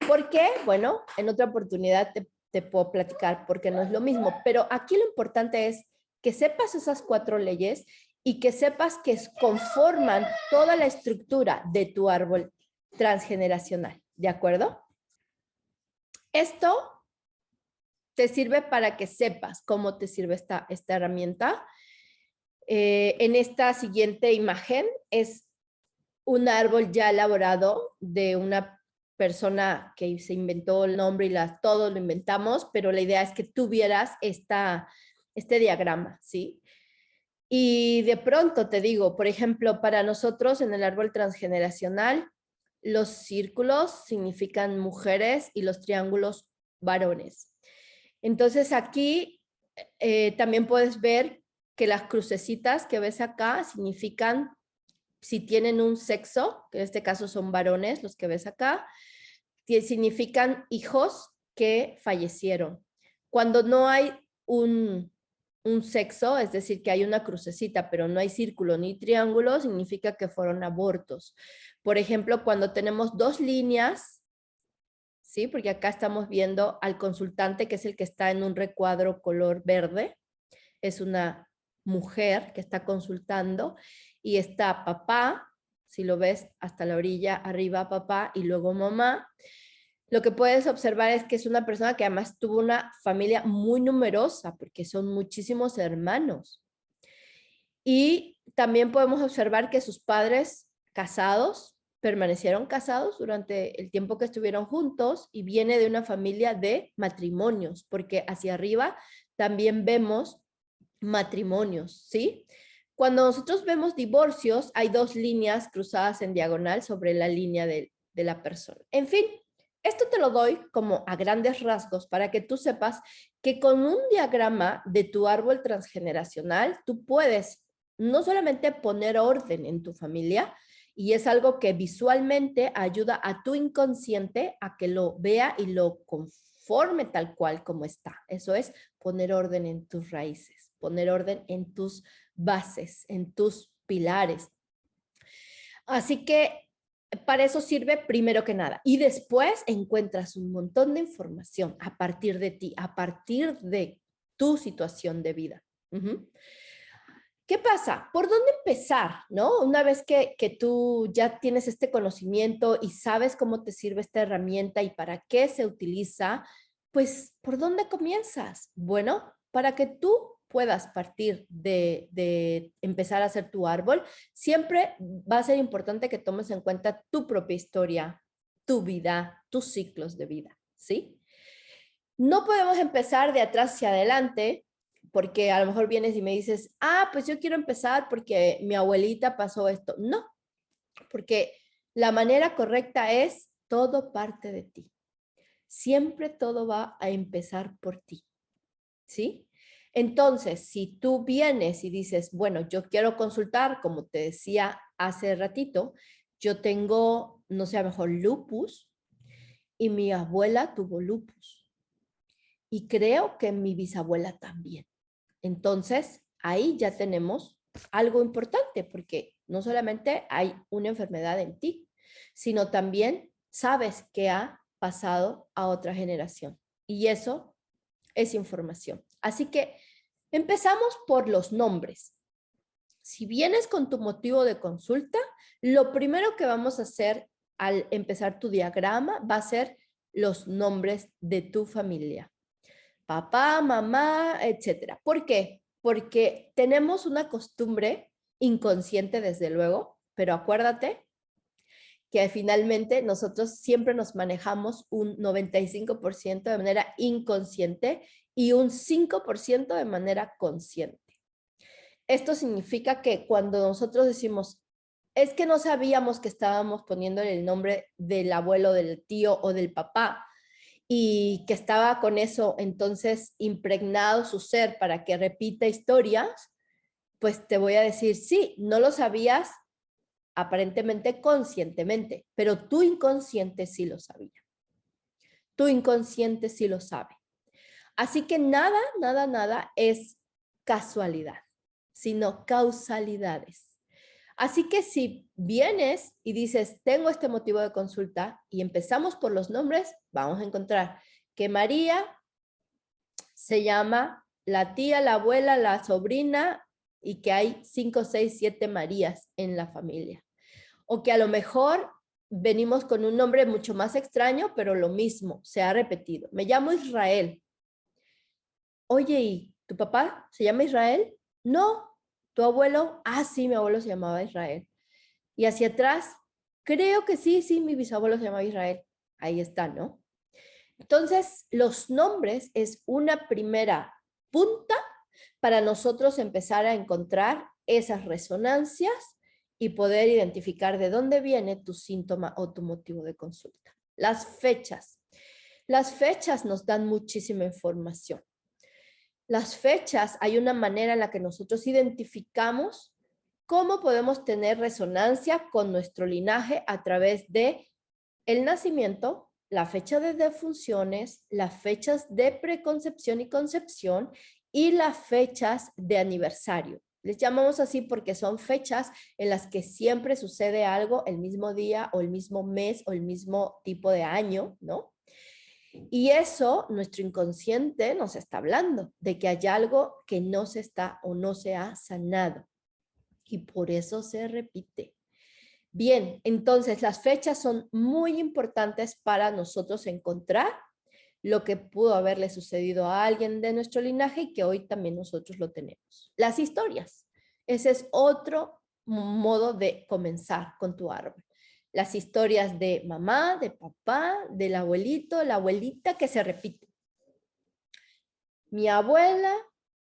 ¿Por qué? Bueno, en otra oportunidad te puedo platicar por qué no es lo mismo, pero aquí lo importante es que sepas esas 4 leyes y que sepas que conforman toda la estructura de tu árbol transgeneracional, ¿de acuerdo? Esto te sirve para que sepas cómo te sirve esta herramienta. En esta siguiente imagen es un árbol ya elaborado de una persona que se inventó el nombre y todo lo inventamos, pero la idea es que tú vieras este diagrama, ¿sí? Y de pronto te digo, por ejemplo, para nosotros en el árbol transgeneracional, los círculos significan mujeres y los triángulos varones. Entonces aquí también puedes ver que las crucecitas que ves acá significan si tienen un sexo, que en este caso son varones los que ves acá, significan hijos que fallecieron. Cuando no hay un sexo, es decir, que hay una crucecita, pero no hay círculo ni triángulo, significa que fueron abortos. Por ejemplo, cuando tenemos 2 líneas, ¿sí? Porque acá estamos viendo al consultante, que es el que está en un recuadro color verde, es una mujer que está consultando, y está papá, si lo ves hasta la orilla, arriba papá y luego mamá, lo que puedes observar es que es una persona que además tuvo una familia muy numerosa, porque son muchísimos hermanos. Y también podemos observar que sus padres casados permanecieron casados durante el tiempo que estuvieron juntos y viene de una familia de matrimonios, porque hacia arriba también vemos matrimonios, ¿sí? Cuando nosotros vemos divorcios, hay dos líneas cruzadas en diagonal sobre la línea de la persona. En fin, esto te lo doy como a grandes rasgos para que tú sepas que con un diagrama de tu árbol transgeneracional, tú puedes no solamente poner orden en tu familia, y es algo que visualmente ayuda a tu inconsciente a que lo vea y lo conforme tal cual como está. Eso es poner orden en tus raíces, poner orden en tus bases, en tus pilares. Así que para eso sirve primero que nada. Y después encuentras un montón de información a partir de ti, a partir de tu situación de vida. ¿Qué pasa? ¿Por dónde empezar? ¿No? Una vez que tú ya tienes este conocimiento y sabes cómo te sirve esta herramienta y para qué se utiliza, pues, ¿por dónde comienzas? Bueno, para que tú puedas partir de empezar a hacer tu árbol, siempre va a ser importante que tomes en cuenta tu propia historia, tu vida, tus ciclos de vida, ¿sí? No podemos empezar de atrás hacia adelante, porque a lo mejor vienes y me dices, pues yo quiero empezar porque mi abuelita pasó esto. No, porque la manera correcta es todo parte de ti. Siempre todo va a empezar por ti, ¿sí? Entonces, si tú vienes y dices, bueno, yo quiero consultar, como te decía hace ratito, yo tengo, no sé, a lo mejor lupus y mi abuela tuvo lupus y creo que mi bisabuela también. Entonces, ahí ya tenemos algo importante porque no solamente hay una enfermedad en ti, sino también sabes que ha pasado a otra generación y eso es información. Así que empezamos por los nombres. Si vienes con tu motivo de consulta, lo primero que vamos a hacer al empezar tu diagrama va a ser los nombres de tu familia. Papá, mamá, etcétera. ¿Por qué? Porque tenemos una costumbre inconsciente, desde luego, pero acuérdate que finalmente nosotros siempre nos manejamos un 95% de manera inconsciente y un 5% de manera consciente. Esto significa que cuando nosotros decimos, es que no sabíamos que estábamos poniéndole el nombre del abuelo, del tío o del papá, y que estaba con eso entonces impregnado su ser para que repita historias, pues te voy a decir, sí, no lo sabías aparentemente conscientemente, pero tu inconsciente sí lo sabía. Tu inconsciente sí lo sabe. Así que nada es casualidad, sino causalidades. Así que si vienes y dices, tengo este motivo de consulta y empezamos por los nombres, vamos a encontrar que María se llama la tía, la abuela, la sobrina y que hay 5, 6, 7 Marías en la familia. O que a lo mejor venimos con un nombre mucho más extraño, pero lo mismo, se ha repetido. Me llamo Israel. Oye, ¿y tu papá se llama Israel? No. ¿Tu abuelo? Sí, mi abuelo se llamaba Israel. Y hacia atrás, creo que sí, mi bisabuelo se llamaba Israel. Ahí está, ¿no? Entonces, los nombres es una primera punta para nosotros empezar a encontrar esas resonancias y poder identificar de dónde viene tu síntoma o tu motivo de consulta. Las fechas. Las fechas nos dan muchísima información. Las fechas, hay una manera en la que nosotros identificamos cómo podemos tener resonancia con nuestro linaje a través de el nacimiento, la fecha de defunciones, las fechas de preconcepción y concepción y las fechas de aniversario. Les llamamos así porque son fechas en las que siempre sucede algo el mismo día o el mismo mes o el mismo tipo de año, ¿no? Y eso, nuestro inconsciente nos está hablando de que hay algo que no se está o no se ha sanado. Y por eso se repite. Bien, entonces las fechas son muy importantes para nosotros encontrar lo que pudo haberle sucedido a alguien de nuestro linaje y que hoy también nosotros lo tenemos. Las historias, ese es otro modo de comenzar con tu árbol. Las historias de mamá, de papá, del abuelito, la abuelita que se repite. Mi abuela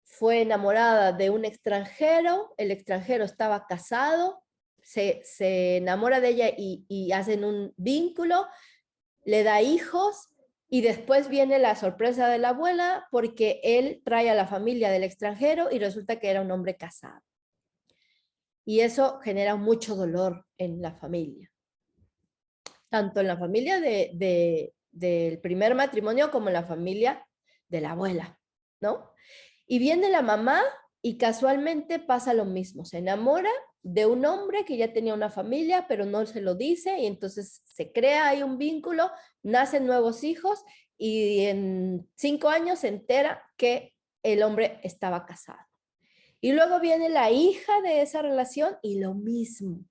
fue enamorada de un extranjero, el extranjero estaba casado, se enamora de ella y hacen un vínculo, le da hijos y después viene la sorpresa de la abuela porque él trae a la familia del extranjero y resulta que era un hombre casado. Y eso genera mucho dolor en la familia. Tanto en la familia del primer matrimonio como en la familia de la abuela, ¿no? Y viene la mamá y casualmente pasa lo mismo, se enamora de un hombre que ya tenía una familia, pero no se lo dice y entonces se crea ahí un vínculo, nacen nuevos hijos y en 5 años se entera que el hombre estaba casado. Y luego viene la hija de esa relación y lo mismo.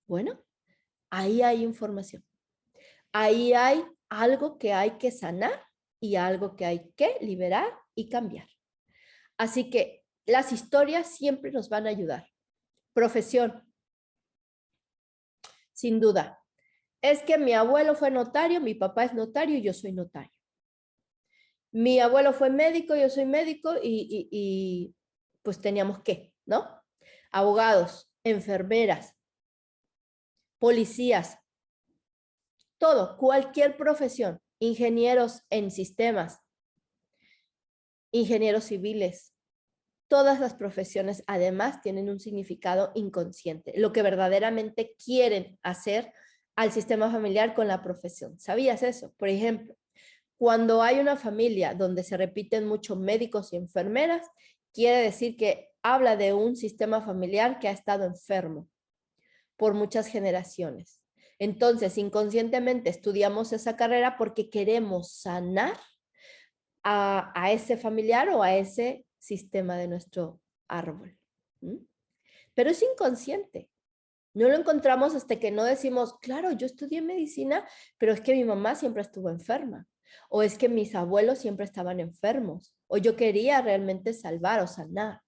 Bueno, ahí hay información. Ahí hay algo que hay que sanar y algo que hay que liberar y cambiar. Así que las historias siempre nos van a ayudar. Profesión. Sin duda. Es que mi abuelo fue notario, mi papá es notario y yo soy notario. Mi abuelo fue médico, yo soy médico y pues teníamos que, ¿no? Abogados, enfermeras, policías, todo, cualquier profesión, ingenieros en sistemas, ingenieros civiles, todas las profesiones además tienen un significado inconsciente, lo que verdaderamente quieren hacer al sistema familiar con la profesión. ¿Sabías eso? Por ejemplo, cuando hay una familia donde se repiten mucho médicos y enfermeras, quiere decir que habla de un sistema familiar que ha estado enfermo por muchas generaciones. Entonces, inconscientemente estudiamos esa carrera porque queremos sanar a ese familiar o a ese sistema de nuestro árbol. ¿Mm? Pero es inconsciente. No lo encontramos hasta que no decimos, claro, yo estudié medicina, pero es que mi mamá siempre estuvo enferma. O es que mis abuelos siempre estaban enfermos. O yo quería realmente salvar o sanar.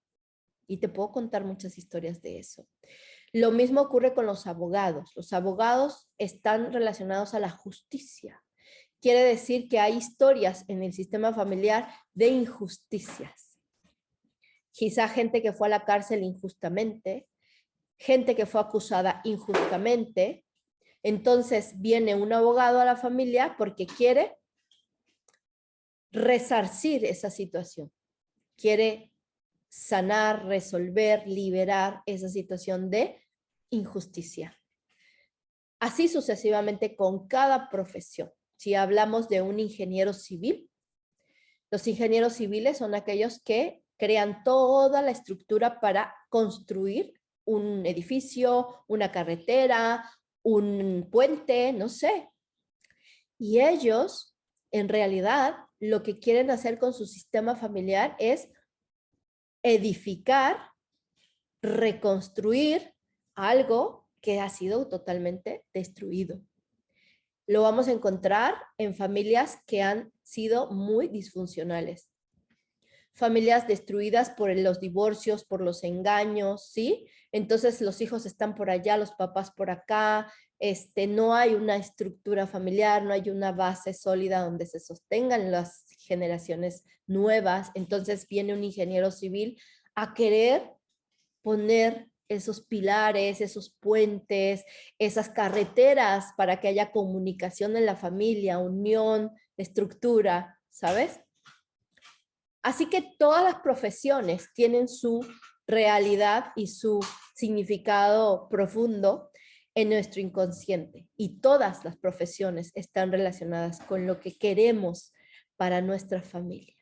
Y te puedo contar muchas historias de eso. Lo mismo ocurre con los abogados. Los abogados están relacionados a la justicia. Quiere decir que hay historias en el sistema familiar de injusticias. Quizá gente que fue a la cárcel injustamente, gente que fue acusada injustamente. Entonces viene un abogado a la familia porque quiere resarcir esa situación. Quiere sanar, resolver, liberar esa situación de injusticia. Así sucesivamente con cada profesión. Si hablamos de un ingeniero civil, los ingenieros civiles son aquellos que crean toda la estructura para construir un edificio, una carretera, un puente, no sé. Y ellos, en realidad, lo que quieren hacer con su sistema familiar es edificar, reconstruir algo que ha sido totalmente destruido. Lo vamos a encontrar en familias que han sido muy disfuncionales. Familias destruidas por los divorcios, por los engaños, ¿sí? Entonces los hijos están por allá, los papás por acá, no hay una estructura familiar, no hay una base sólida donde se sostengan las generaciones nuevas. Entonces viene un ingeniero civil a querer poner esos pilares, esos puentes, esas carreteras para que haya comunicación en la familia, unión, estructura, ¿sabes? Así que todas las profesiones tienen su realidad y su significado profundo en nuestro inconsciente. Y todas las profesiones están relacionadas con lo que queremos para nuestra familia.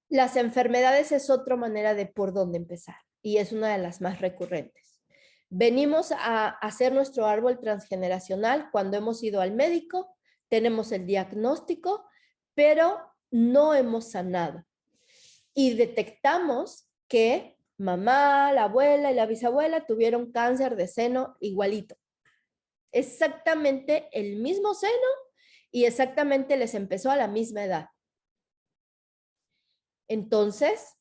Las enfermedades es otra manera de por dónde empezar y es una de las más recurrentes. Venimos a hacer nuestro árbol transgeneracional cuando hemos ido al médico, tenemos el diagnóstico, pero no hemos sanado. Y detectamos que mamá, la abuela y la bisabuela tuvieron cáncer de seno igualito. Exactamente el mismo seno y exactamente les empezó a la misma edad. Entonces,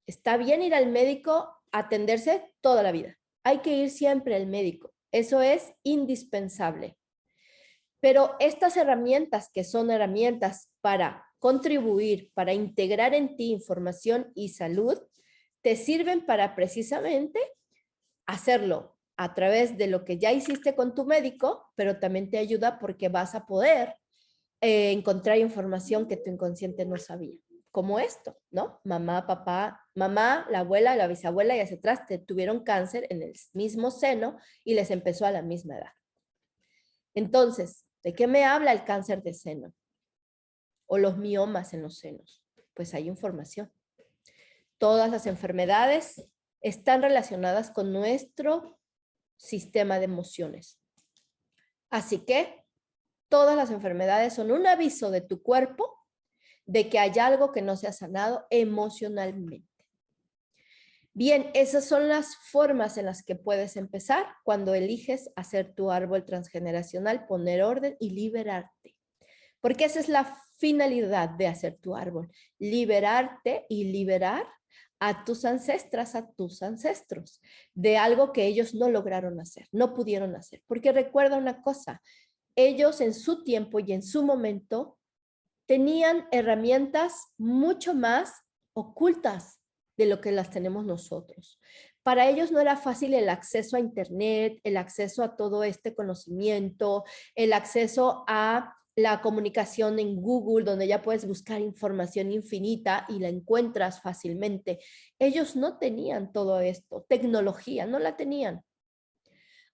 está bien ir al médico a atenderse toda la vida. Hay que ir siempre al médico. Eso es indispensable. Pero estas herramientas, que son herramientas para contribuir, para integrar en ti información y salud, te sirven para precisamente hacerlo a través de lo que ya hiciste con tu médico, pero también te ayuda porque vas a poder encontrar información que tu inconsciente no sabía. Como esto, ¿no? Mamá, papá, mamá, la abuela, la bisabuela y hacia atrás tuvieron cáncer en el mismo seno y les empezó a la misma edad. Entonces, ¿de qué me habla el cáncer de seno? O los miomas en los senos. Pues hay información. Todas las enfermedades están relacionadas con nuestro sistema de emociones. Así que todas las enfermedades son un aviso de tu cuerpo de que hay algo que no se ha sanado emocionalmente. Bien, esas son las formas en las que puedes empezar cuando eliges hacer tu árbol transgeneracional, poner orden y liberarte. Porque esa es la finalidad de hacer tu árbol, liberarte y liberar a tus ancestras, a tus ancestros, de algo que ellos no lograron hacer, no pudieron hacer. Porque recuerda una cosa, ellos en su tiempo y en su momento tenían herramientas mucho más ocultas de lo que las tenemos nosotros. Para ellos no era fácil el acceso a Internet, el acceso a todo este conocimiento, el acceso a la comunicación en Google, donde ya puedes buscar información infinita y la encuentras fácilmente. Ellos no tenían todo esto, tecnología, no la tenían.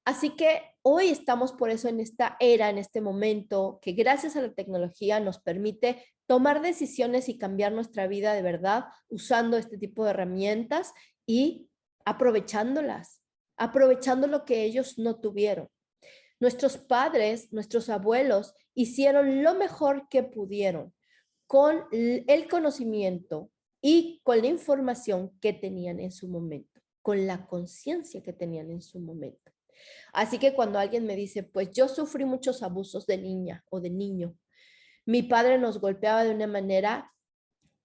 Así que hoy estamos por eso en esta era, en este momento, que gracias a la tecnología nos permite tomar decisiones y cambiar nuestra vida de verdad usando este tipo de herramientas y aprovechándolas, aprovechando lo que ellos no tuvieron. Nuestros padres, nuestros abuelos hicieron lo mejor que pudieron con el conocimiento y con la información que tenían en su momento, con la conciencia que tenían en su momento. Así que cuando alguien me dice, pues yo sufrí muchos abusos de niña o de niño, mi padre nos golpeaba de una manera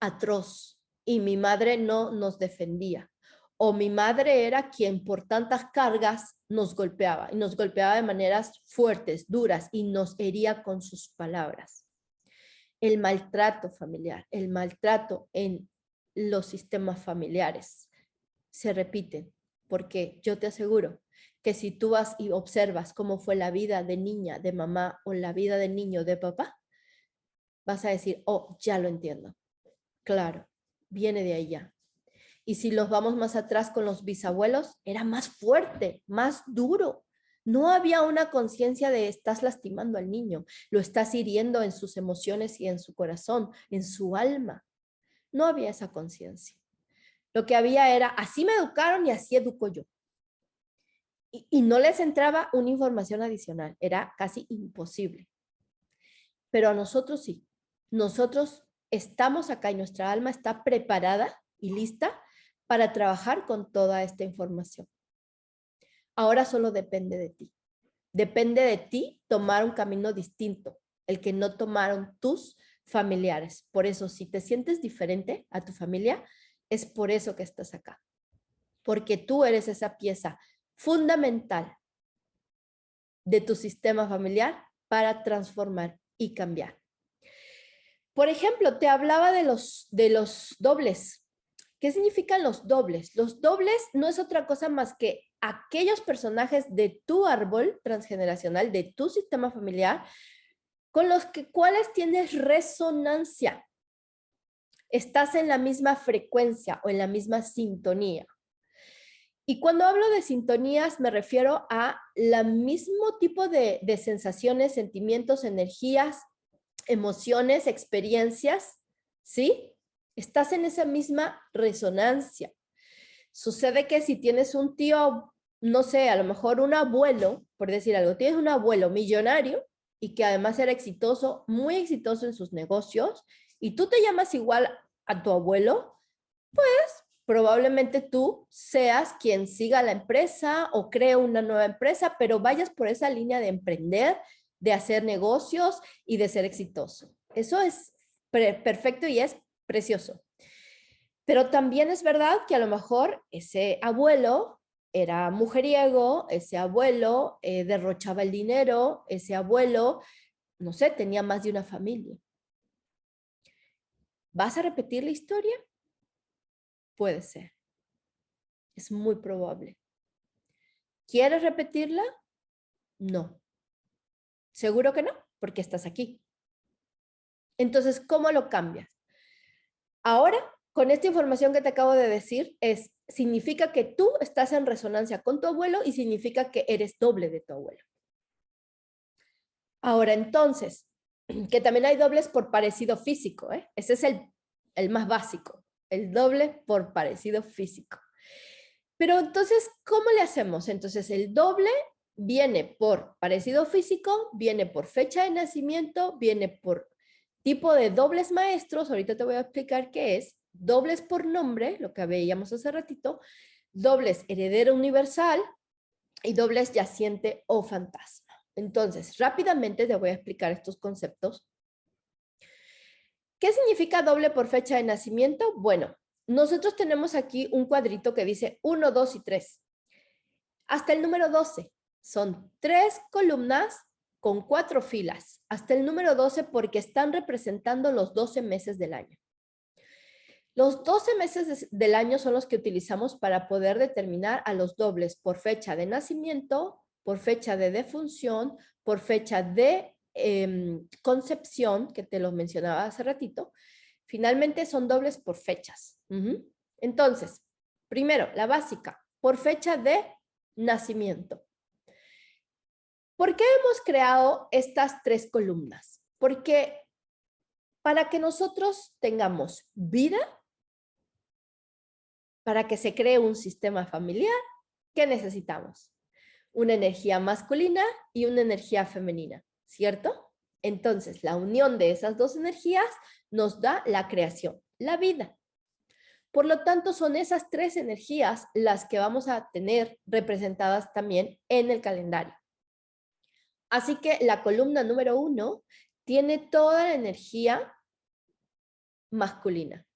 atroz y mi madre no nos defendía. O mi madre era quien por tantas cargas nos golpeaba y nos golpeaba de maneras fuertes, duras y nos hería con sus palabras. El maltrato familiar, el maltrato en los sistemas familiares se repiten, porque yo te aseguro que si tú vas y observas cómo fue la vida de niña, de mamá o la vida de niño, de papá, vas a decir, oh, ya lo entiendo. Claro, viene de allá. Y si los vamos más atrás con los bisabuelos, era más fuerte, más duro. No había una conciencia de estás lastimando al niño, lo estás hiriendo en sus emociones y en su corazón, en su alma. No había esa conciencia. Lo que había era, así me educaron y así educo yo. Y no les entraba una información adicional, era casi imposible. Pero a nosotros sí, nosotros estamos acá y nuestra alma está preparada y lista para trabajar con toda esta información. Ahora solo depende de ti. Depende de ti tomar un camino distinto, el que no tomaron tus familiares. Por eso, si te sientes diferente a tu familia, es por eso que estás acá. Porque tú eres esa pieza fundamental de tu sistema familiar para transformar y cambiar. Por ejemplo, te hablaba de los dobles. ¿Qué significan los dobles? Los dobles no es otra cosa más que aquellos personajes de tu árbol transgeneracional, de tu sistema familiar, con los cuales tienes resonancia. Estás en la misma frecuencia o en la misma sintonía. Y cuando hablo de sintonías me refiero a el mismo tipo de sensaciones, sentimientos, energías, emociones, experiencias, ¿sí? Estás en esa misma resonancia. Sucede que si tienes un tío, no sé, a lo mejor un abuelo, por decir algo, tienes un abuelo millonario y que además era exitoso, muy exitoso en sus negocios, y tú te llamas igual a tu abuelo, pues probablemente tú seas quien siga la empresa o cree una nueva empresa, pero vayas por esa línea de emprender, de hacer negocios y de ser exitoso. Eso es perfecto y es precioso. Pero también es verdad que a lo mejor ese abuelo era mujeriego, ese abuelo derrochaba el dinero, ese abuelo, no sé, tenía más de una familia. ¿Vas a repetir la historia? Puede ser. Es muy probable. ¿Quieres repetirla? No. Seguro que no, porque estás aquí. Entonces, ¿cómo lo cambias? Ahora, con esta información que te acabo de decir, significa que tú estás en resonancia con tu abuelo y significa que eres doble de tu abuelo. Ahora, entonces, que también hay dobles por parecido físico, ¿eh? Ese es el más básico, el doble por parecido físico. Pero entonces, ¿cómo le hacemos? Entonces, el doble viene por parecido físico, viene por fecha de nacimiento, viene por tipo de dobles maestros, ahorita te voy a explicar qué es, dobles por nombre, lo que veíamos hace ratito, dobles heredero universal y dobles yaciente o fantasma. Entonces, rápidamente te voy a explicar estos conceptos. ¿Qué significa doble por fecha de nacimiento? Bueno, nosotros tenemos aquí un cuadrito que dice 1, 2 y 3. Hasta el número 12. Son 3 columnas con 4 filas. Hasta el número 12 porque están representando los 12 meses del año. Los 12 meses del año son los que utilizamos para poder determinar a los dobles por fecha de nacimiento, por fecha de defunción, por fecha de concepción, que te lo mencionaba hace ratito. Finalmente son dobles por fechas. Entonces, primero, la básica, por fecha de nacimiento. ¿Por qué hemos creado estas 3 columnas? Porque para que nosotros tengamos vida, para que se cree un sistema familiar, ¿qué necesitamos? Una energía masculina y una energía femenina, ¿cierto? Entonces, la unión de esas 2 energías nos da la creación, la vida. Por lo tanto, son esas 3 energías las que vamos a tener representadas también en el calendario. Así que la columna número 1 tiene toda la energía masculina.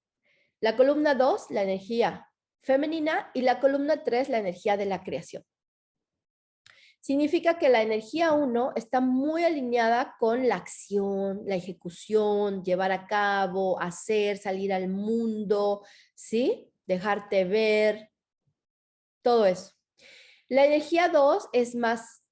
La columna 2, la energía femenina, y la columna 3, la energía de la creación. Significa que la energía 1 está muy alineada con la acción, la ejecución, llevar a cabo, hacer, salir al mundo, ¿sí? Dejarte ver, todo eso. La energía 2 es más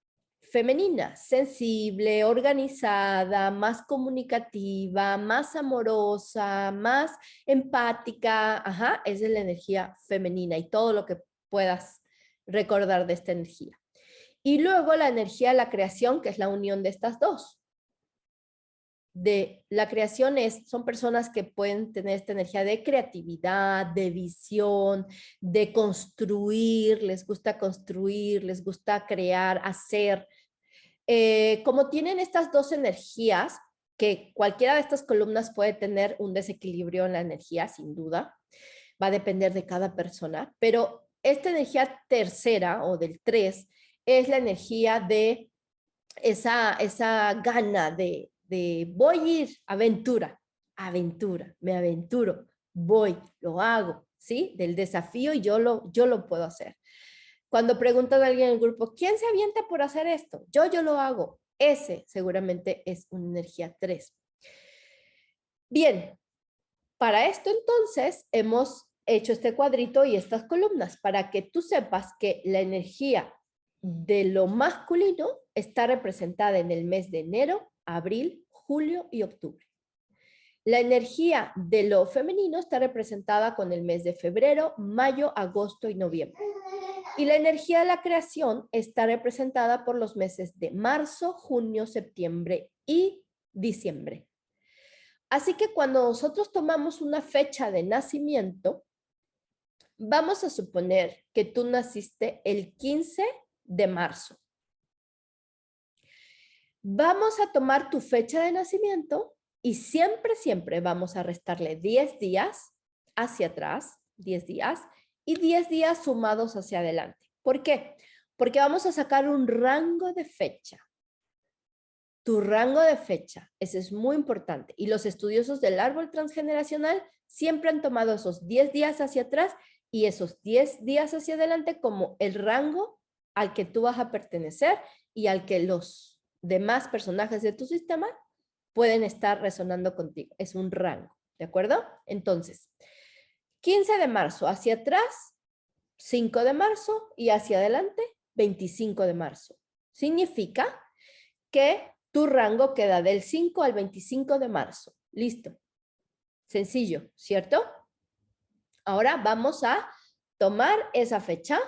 femenina, sensible, organizada, más comunicativa, más amorosa, más empática, ajá, es de la energía femenina y todo lo que puedas recordar de esta energía. Y luego la energía de la creación, que es la unión de estas 2. De la creación son personas que pueden tener esta energía de creatividad, de visión, de construir, les gusta crear, hacer. Como tienen estas 2 energías, que cualquiera de estas columnas puede tener un desequilibrio en la energía, sin duda, va a depender de cada persona, pero esta energía tercera o del 3 es la energía de esa gana de voy a ir, aventura, me aventuro, voy, lo hago, ¿sí? Del desafío y yo lo puedo hacer. Cuando preguntan a alguien en el grupo, ¿quién se avienta por hacer esto? Yo lo hago. Ese seguramente es una energía 3. Bien, para esto entonces hemos hecho este cuadrito y estas columnas para que tú sepas que la energía de lo masculino está representada en el mes de enero, abril, julio y octubre. La energía de lo femenino está representada con el mes de febrero, mayo, agosto y noviembre. Y la energía de la creación está representada por los meses de marzo, junio, septiembre y diciembre. Así que cuando nosotros tomamos una fecha de nacimiento, vamos a suponer que tú naciste el 15 de marzo. Vamos a tomar tu fecha de nacimiento y siempre vamos a restarle 10 días hacia atrás 10 días, y 10 días sumados hacia adelante. ¿Por qué? Porque vamos a sacar un rango de fecha. Tu rango de fecha, ese es muy importante. Y los estudiosos del árbol transgeneracional siempre han tomado esos 10 días hacia atrás y esos 10 días hacia adelante como el rango al que tú vas a pertenecer y al que los demás personajes de tu sistema pueden estar resonando contigo. Es un rango, ¿de acuerdo? Entonces, 15 de marzo hacia atrás, 5 de marzo y hacia adelante, 25 de marzo. Significa que tu rango queda del 5 al 25 de marzo. Listo. Sencillo, ¿cierto? Ahora vamos a tomar esa fecha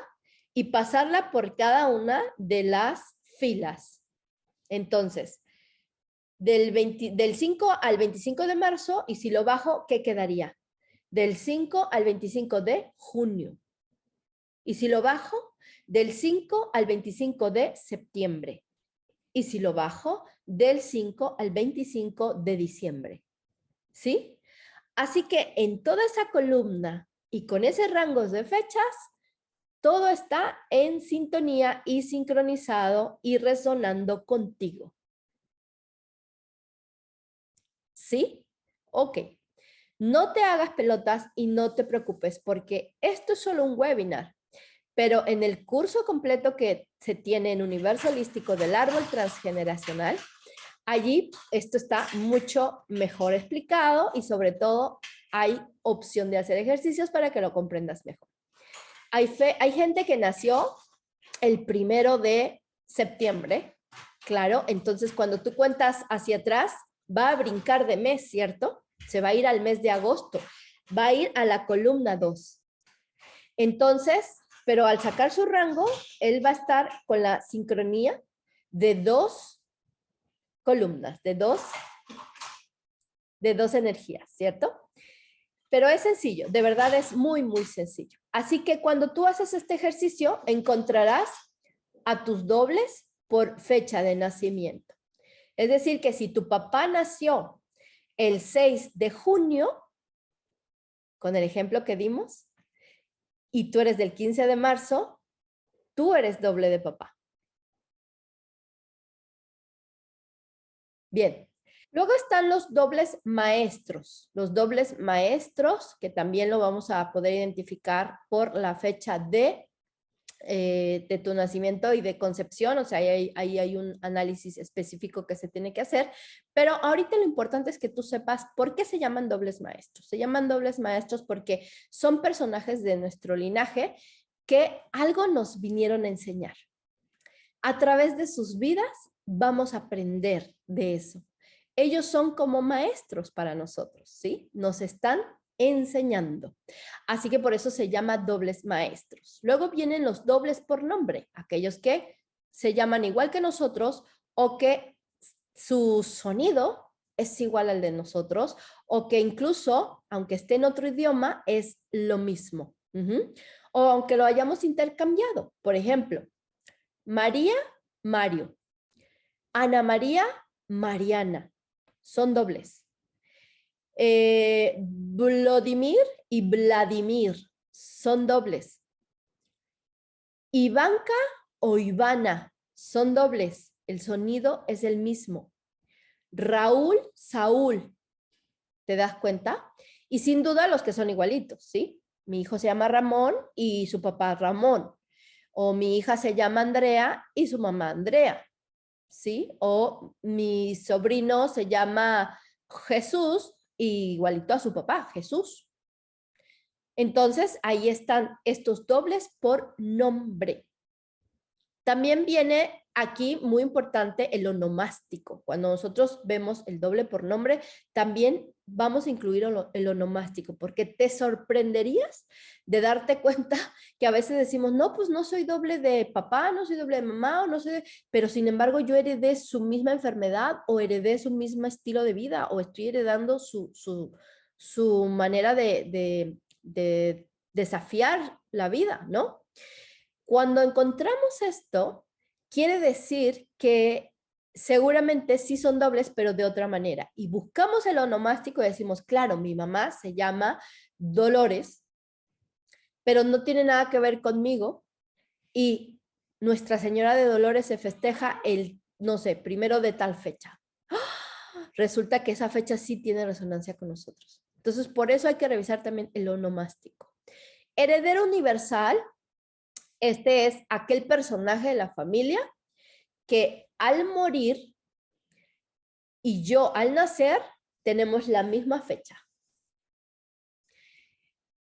y pasarla por cada una de las filas. Entonces, del 5 al 25 de marzo, y si lo bajo, ¿qué quedaría? Del 5 al 25 de junio. Y si lo bajo, del 5 al 25 de septiembre. Y si lo bajo, del 5 al 25 de diciembre. ¿Sí? Así que en toda esa columna y con esos rangos de fechas, todo está en sintonía y sincronizado y resonando contigo. ¿Sí? Ok. No te hagas pelotas y no te preocupes porque esto es solo un webinar. Pero en el curso completo que se tiene en Universo Holístico del Árbol Transgeneracional, allí esto está mucho mejor explicado y sobre todo hay opción de hacer ejercicios para que lo comprendas mejor. Hay gente que nació el 1 de septiembre, claro, entonces cuando tú cuentas hacia atrás va a brincar de mes, ¿cierto? Se va a ir al mes de agosto, va a ir a la columna 2. Entonces, pero al sacar su rango, él va a estar con la sincronía de 2 columnas, de dos energías, ¿cierto? Pero es sencillo, de verdad es muy, muy sencillo. Así que cuando tú haces este ejercicio, encontrarás a tus dobles por fecha de nacimiento. Es decir, que si tu papá nació el 6 de junio, con el ejemplo que dimos, y tú eres del 15 de marzo, tú eres doble de papá. Bien. Luego están los dobles maestros. Los dobles maestros, que también lo vamos a poder identificar por la fecha de tu nacimiento y de concepción. O sea, ahí hay un análisis específico que se tiene que hacer. Pero ahorita lo importante es que tú sepas por qué se llaman dobles maestros. Se llaman dobles maestros porque son personajes de nuestro linaje que algo nos vinieron a enseñar. A través de sus vidas vamos a aprender de eso. Ellos son como maestros para nosotros, ¿sí? Nos están enseñando. Así que por eso se llama dobles maestros. Luego vienen los dobles por nombre, aquellos que se llaman igual que nosotros o que su sonido es igual al de nosotros o que incluso, aunque esté en otro idioma, es lo mismo. O aunque lo hayamos intercambiado. Por ejemplo, María, Mario. Ana María, Mariana. Son dobles. Vladimir y Vladimir son dobles. Ivanka o Ivana son dobles. El sonido es el mismo. Raúl, Saúl. ¿Te das cuenta? Y sin duda los que son igualitos, ¿sí? Mi hijo se llama Ramón y su papá Ramón. O mi hija se llama Andrea y su mamá Andrea. ¿Sí? O mi sobrino se llama Jesús y igualito a su papá, Jesús. Entonces, ahí están estos dobles por nombre. También viene aquí, muy importante, el onomástico. Cuando nosotros vemos el doble por nombre, también vamos a incluir el onomástico, porque te sorprenderías de darte cuenta que a veces decimos, no, pues no soy doble de papá, no soy doble de mamá, o no soy pero sin embargo yo heredé su misma enfermedad, o heredé su mismo estilo de vida, o estoy heredando su manera de desafiar la vida, ¿no? Cuando encontramos esto, quiere decir que seguramente sí son dobles, pero de otra manera. Y buscamos el onomástico y decimos, claro, mi mamá se llama Dolores pero no tiene nada que ver conmigo y Nuestra Señora de Dolores se festeja el, no sé, 1 de tal fecha. Resulta que esa fecha sí tiene resonancia con nosotros. Entonces, por eso hay que revisar también el onomástico. Heredero universal, este es aquel personaje de la familia que al morir y yo al nacer tenemos la misma fecha.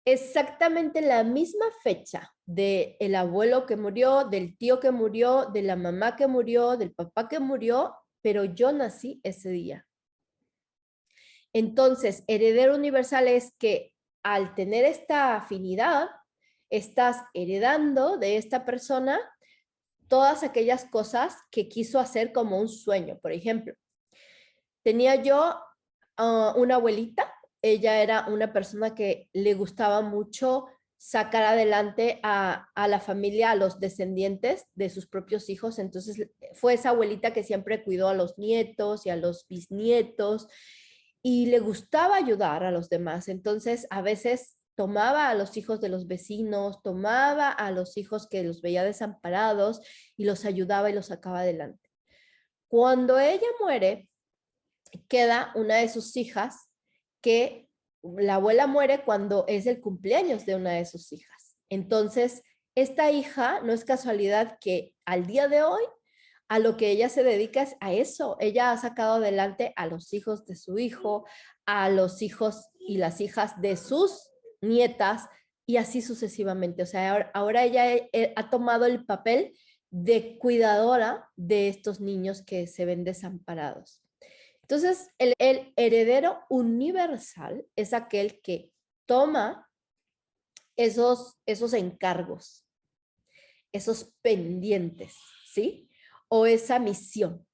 Exactamente la misma fecha del abuelo que murió, del tío que murió, de la mamá que murió, del papá que murió, pero yo nací ese día. Entonces, heredero universal es que al tener esta afinidad, estás heredando de esta persona todas aquellas cosas que quiso hacer como un sueño. Por ejemplo, tenía yo una abuelita, ella era una persona que le gustaba mucho sacar adelante a la familia, a los descendientes de sus propios hijos. Entonces fue esa abuelita que siempre cuidó a los nietos y a los bisnietos y le gustaba ayudar a los demás. Entonces a veces tomaba a los hijos de los vecinos, tomaba a los hijos que los veía desamparados y los ayudaba y los sacaba adelante. Cuando ella muere, queda una de sus hijas que la abuela muere cuando es el cumpleaños de una de sus hijas. Entonces, esta hija no es casualidad que al día de hoy a lo que ella se dedica es a eso. Ella ha sacado adelante a los hijos de su hijo, a los hijos y las hijas de sus nietas y así sucesivamente. O sea, ahora ella ha tomado el papel de cuidadora de estos niños que se ven desamparados. Entonces, el heredero universal es aquel que toma esos encargos, esos pendientes, ¿sí? O esa misión.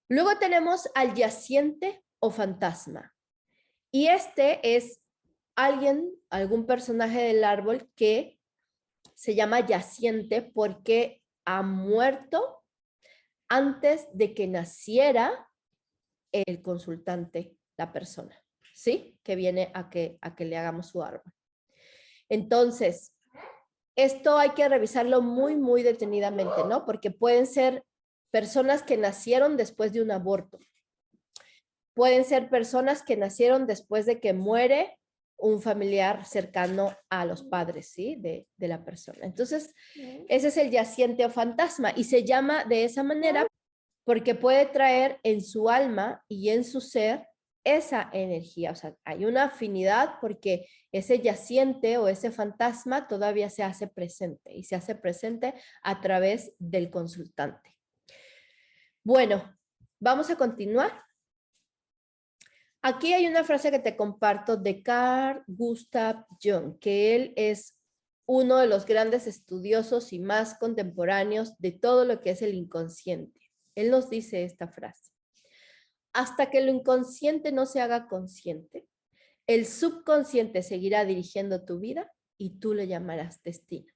Luego tenemos al yaciente o fantasma. Y este es algún personaje del árbol que se llama yaciente porque ha muerto antes de que naciera el consultante, la persona, ¿sí? Que viene a que le hagamos su árbol. Entonces, esto hay que revisarlo muy, muy detenidamente, ¿no? Porque pueden ser personas que nacieron después de un aborto. Pueden ser personas que nacieron después de que muere un familiar cercano a los padres, ¿sí? De la persona. Entonces, ese es el yaciente o fantasma y se llama de esa manera porque puede traer en su alma y en su ser esa energía. O sea, hay una afinidad porque ese yaciente o ese fantasma todavía se hace presente y se hace presente a través del consultante. Bueno, vamos a continuar. Aquí hay una frase que te comparto de Carl Gustav Jung, que él es uno de los grandes estudiosos y más contemporáneos de todo lo que es el inconsciente. Él nos dice esta frase: hasta que lo inconsciente no se haga consciente, el subconsciente seguirá dirigiendo tu vida y tú le llamarás destino.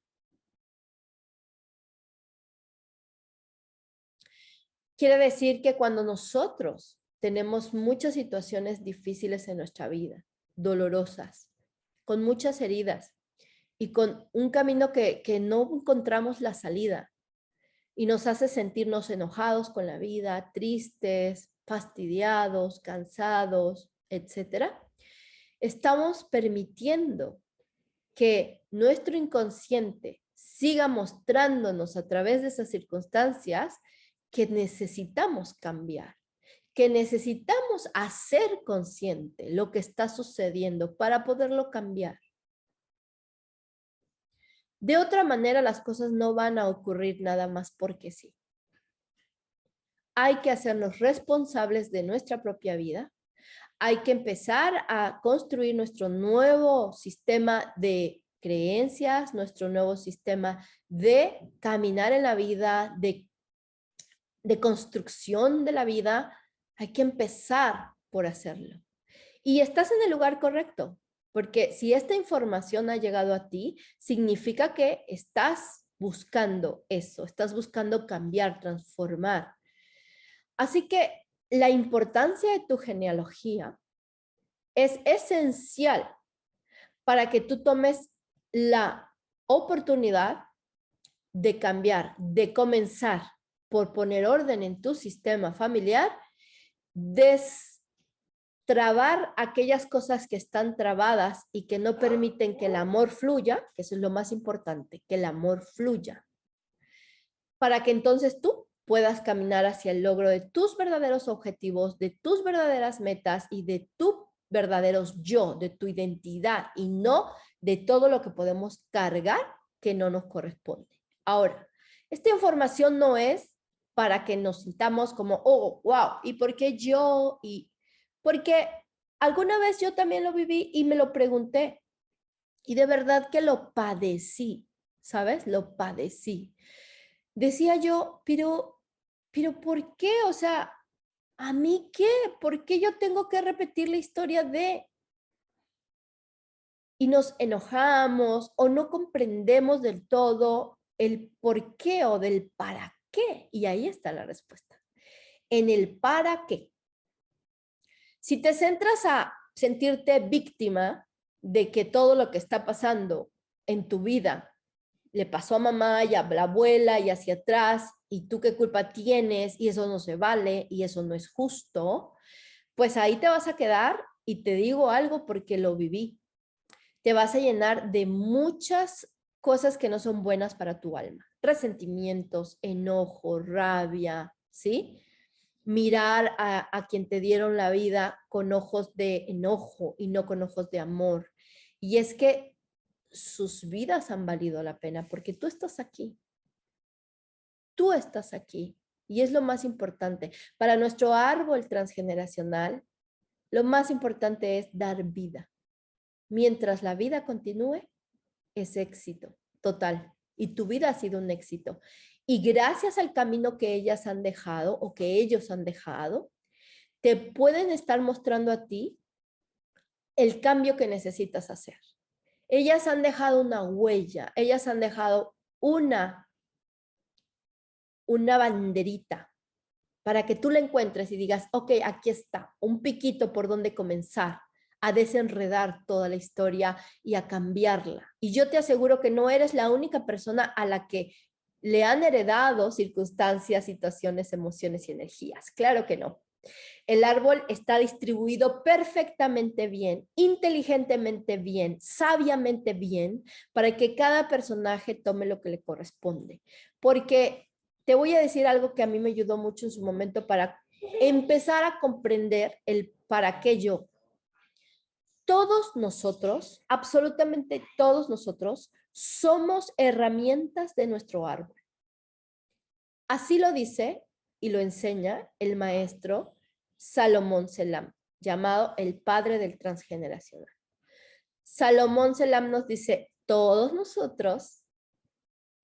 Quiere decir que cuando nosotros tenemos muchas situaciones difíciles en nuestra vida, dolorosas, con muchas heridas y con un camino que no encontramos la salida, y nos hace sentirnos enojados con la vida, tristes, fastidiados, cansados, etc. Estamos permitiendo que nuestro inconsciente siga mostrándonos a través de esas circunstancias que necesitamos cambiar, que necesitamos hacer consciente lo que está sucediendo para poderlo cambiar. De otra manera, las cosas no van a ocurrir nada más porque sí. Hay que hacernos responsables de nuestra propia vida. Hay que empezar a construir nuestro nuevo sistema de creencias, nuestro nuevo sistema de caminar en la vida, de construcción de la vida. Hay que empezar por hacerlo. Y estás en el lugar correcto. Porque si esta información ha llegado a ti, significa que estás buscando eso, estás buscando cambiar, transformar. Así que la importancia de tu genealogía es esencial para que tú tomes la oportunidad de cambiar, de comenzar por poner orden en tu sistema familiar, destrabar aquellas cosas que están trabadas y que no permiten que el amor fluya, que eso es lo más importante, que el amor fluya, para que entonces tú puedas caminar hacia el logro de tus verdaderos objetivos, de tus verdaderas metas y de tu verdaderos yo, de tu identidad y no de todo lo que podemos cargar que no nos corresponde. Ahora, esta información no es para que nos sintamos como, oh, wow, ¿y por qué yo? Y porque alguna vez yo también lo viví y me lo pregunté y de verdad que lo padecí, ¿sabes? Lo padecí. Decía yo, pero ¿por qué? O sea, ¿a mí qué? ¿Por qué yo tengo que repetir la historia de? Y nos enojamos o no comprendemos del todo el por qué o del para qué. Y ahí está la respuesta. En el para qué. Si te centras a sentirte víctima de que todo lo que está pasando en tu vida le pasó a mamá y a la abuela y hacia atrás, y tú qué culpa tienes, y eso no se vale, y eso no es justo, pues ahí te vas a quedar, y te digo algo porque lo viví. Te vas a llenar de muchas cosas que no son buenas para tu alma. Resentimientos, enojo, rabia, ¿sí? Mirar a quien te dieron la vida con ojos de enojo y no con ojos de amor. Y es que sus vidas han valido la pena porque tú estás aquí. Tú estás aquí. Y es lo más importante. Para nuestro árbol transgeneracional, lo más importante es dar vida. Mientras la vida continúe, es éxito total. Y tu vida ha sido un éxito. Y gracias al camino que ellas han dejado o que ellos han dejado, te pueden estar mostrando a ti el cambio que necesitas hacer. Ellas han dejado una huella, ellas han dejado una banderita para que tú la encuentres y digas, ok, aquí está, un piquito por donde comenzar a desenredar toda la historia y a cambiarla. Y yo te aseguro que no eres la única persona a la que le han heredado circunstancias, situaciones, emociones y energías. Claro que no. El árbol está distribuido perfectamente bien, inteligentemente bien, sabiamente bien, para que cada personaje tome lo que le corresponde. Porque te voy a decir algo que a mí me ayudó mucho en su momento para empezar a comprender el para qué yo. Todos nosotros, absolutamente todos nosotros, somos herramientas de nuestro árbol. Así lo dice y lo enseña el maestro Salomón Selam, llamado el padre del transgeneracional. Salomón Selam nos dice, todos nosotros,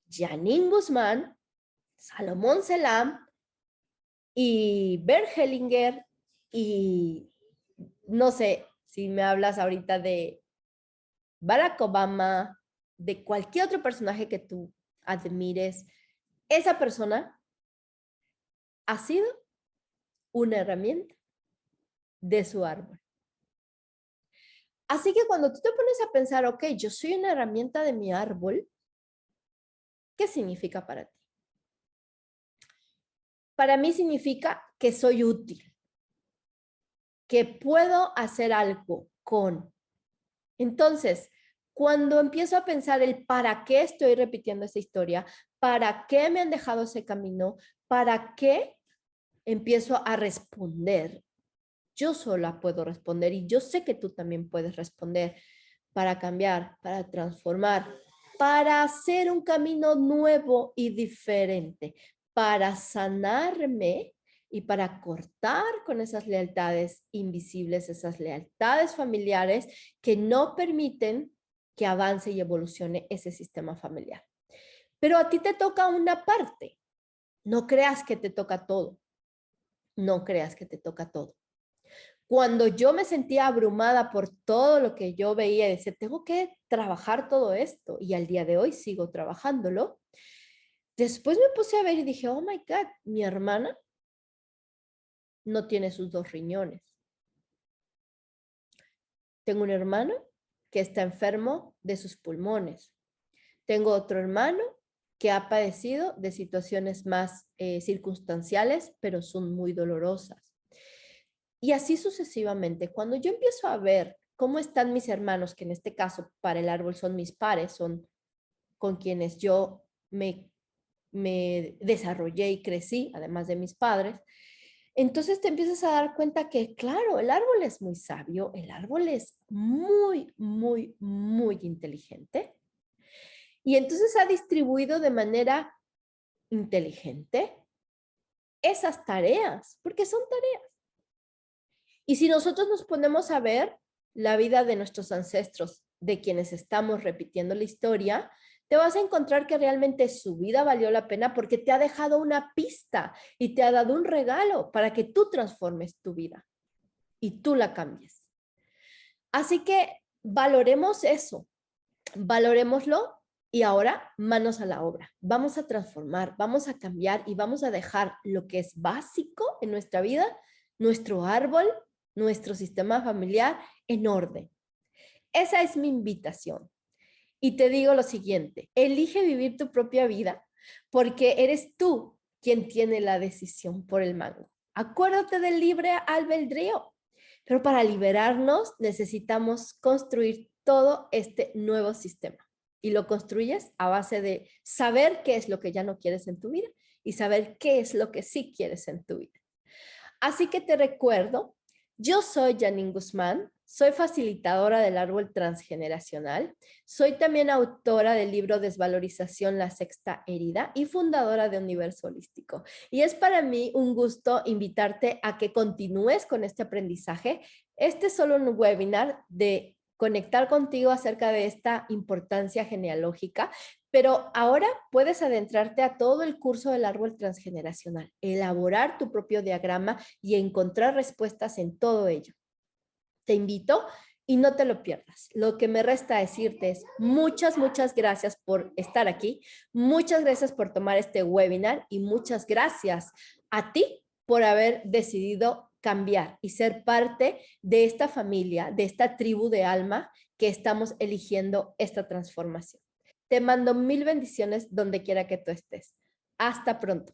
Janine Guzmán, Salomón Selam y Bert Hellinger y no sé si me hablas ahorita de Barack Obama, de cualquier otro personaje que tú admires, esa persona ha sido una herramienta de su árbol. Así que cuando tú te pones a pensar, ok, yo soy una herramienta de mi árbol, ¿qué significa para ti? Para mí significa que soy útil, que puedo hacer algo con. Entonces, cuando empiezo a pensar el para qué estoy repitiendo esa historia, para qué me han dejado ese camino, para qué empiezo a responder. Yo sola puedo responder y yo sé que tú también puedes responder para cambiar, para transformar, para hacer un camino nuevo y diferente, para sanarme y para cortar con esas lealtades invisibles, esas lealtades familiares que no permiten que avance y evolucione ese sistema familiar. Pero a ti te toca una parte. No creas que te toca todo. No creas que te toca todo. Cuando yo me sentía abrumada por todo lo que yo veía, decía, tengo que trabajar todo esto, y al día de hoy sigo trabajándolo, después me puse a ver y dije, oh my God, mi hermana no tiene sus 2 riñones. Tengo un hermano que está enfermo de sus pulmones. Tengo otro hermano que ha padecido de situaciones más circunstanciales, pero son muy dolorosas. Y así sucesivamente. Cuando yo empiezo a ver cómo están mis hermanos, que en este caso para el árbol son mis pares, son con quienes yo me desarrollé y crecí, además de mis padres, entonces te empiezas a dar cuenta que, claro, el árbol es muy sabio, el árbol es muy, muy, muy inteligente. Y entonces ha distribuido de manera inteligente esas tareas, porque son tareas. Y si nosotros nos ponemos a ver la vida de nuestros ancestros, de quienes estamos repitiendo la historia, te vas a encontrar que realmente su vida valió la pena porque te ha dejado una pista y te ha dado un regalo para que tú transformes tu vida y tú la cambies. Así que valoremos eso, valorémoslo y ahora manos a la obra. Vamos a transformar, vamos a cambiar y vamos a dejar lo que es básico en nuestra vida, nuestro árbol, nuestro sistema familiar en orden. Esa es mi invitación. Y te digo lo siguiente, elige vivir tu propia vida porque eres tú quien tiene la decisión por el mango. Acuérdate del libre albedrío, pero para liberarnos necesitamos construir todo este nuevo sistema. Y lo construyes a base de saber qué es lo que ya no quieres en tu vida y saber qué es lo que sí quieres en tu vida. Así que te recuerdo, yo soy Janine Guzmán, soy facilitadora del árbol transgeneracional, soy también autora del libro Desvalorización, la sexta herida y fundadora de Universo Holístico. Y es para mí un gusto invitarte a que continúes con este aprendizaje. Este es solo un webinar de conectar contigo acerca de esta importancia genealógica, pero ahora puedes adentrarte a todo el curso del árbol transgeneracional, elaborar tu propio diagrama y encontrar respuestas en todo ello. Te invito y no te lo pierdas. Lo que me resta decirte es muchas, muchas gracias por estar aquí, muchas gracias por tomar este webinar y muchas gracias a ti por haber decidido cambiar y ser parte de esta familia, de esta tribu de alma que estamos eligiendo esta transformación. Te mando 1000 bendiciones donde quiera que tú estés. Hasta pronto.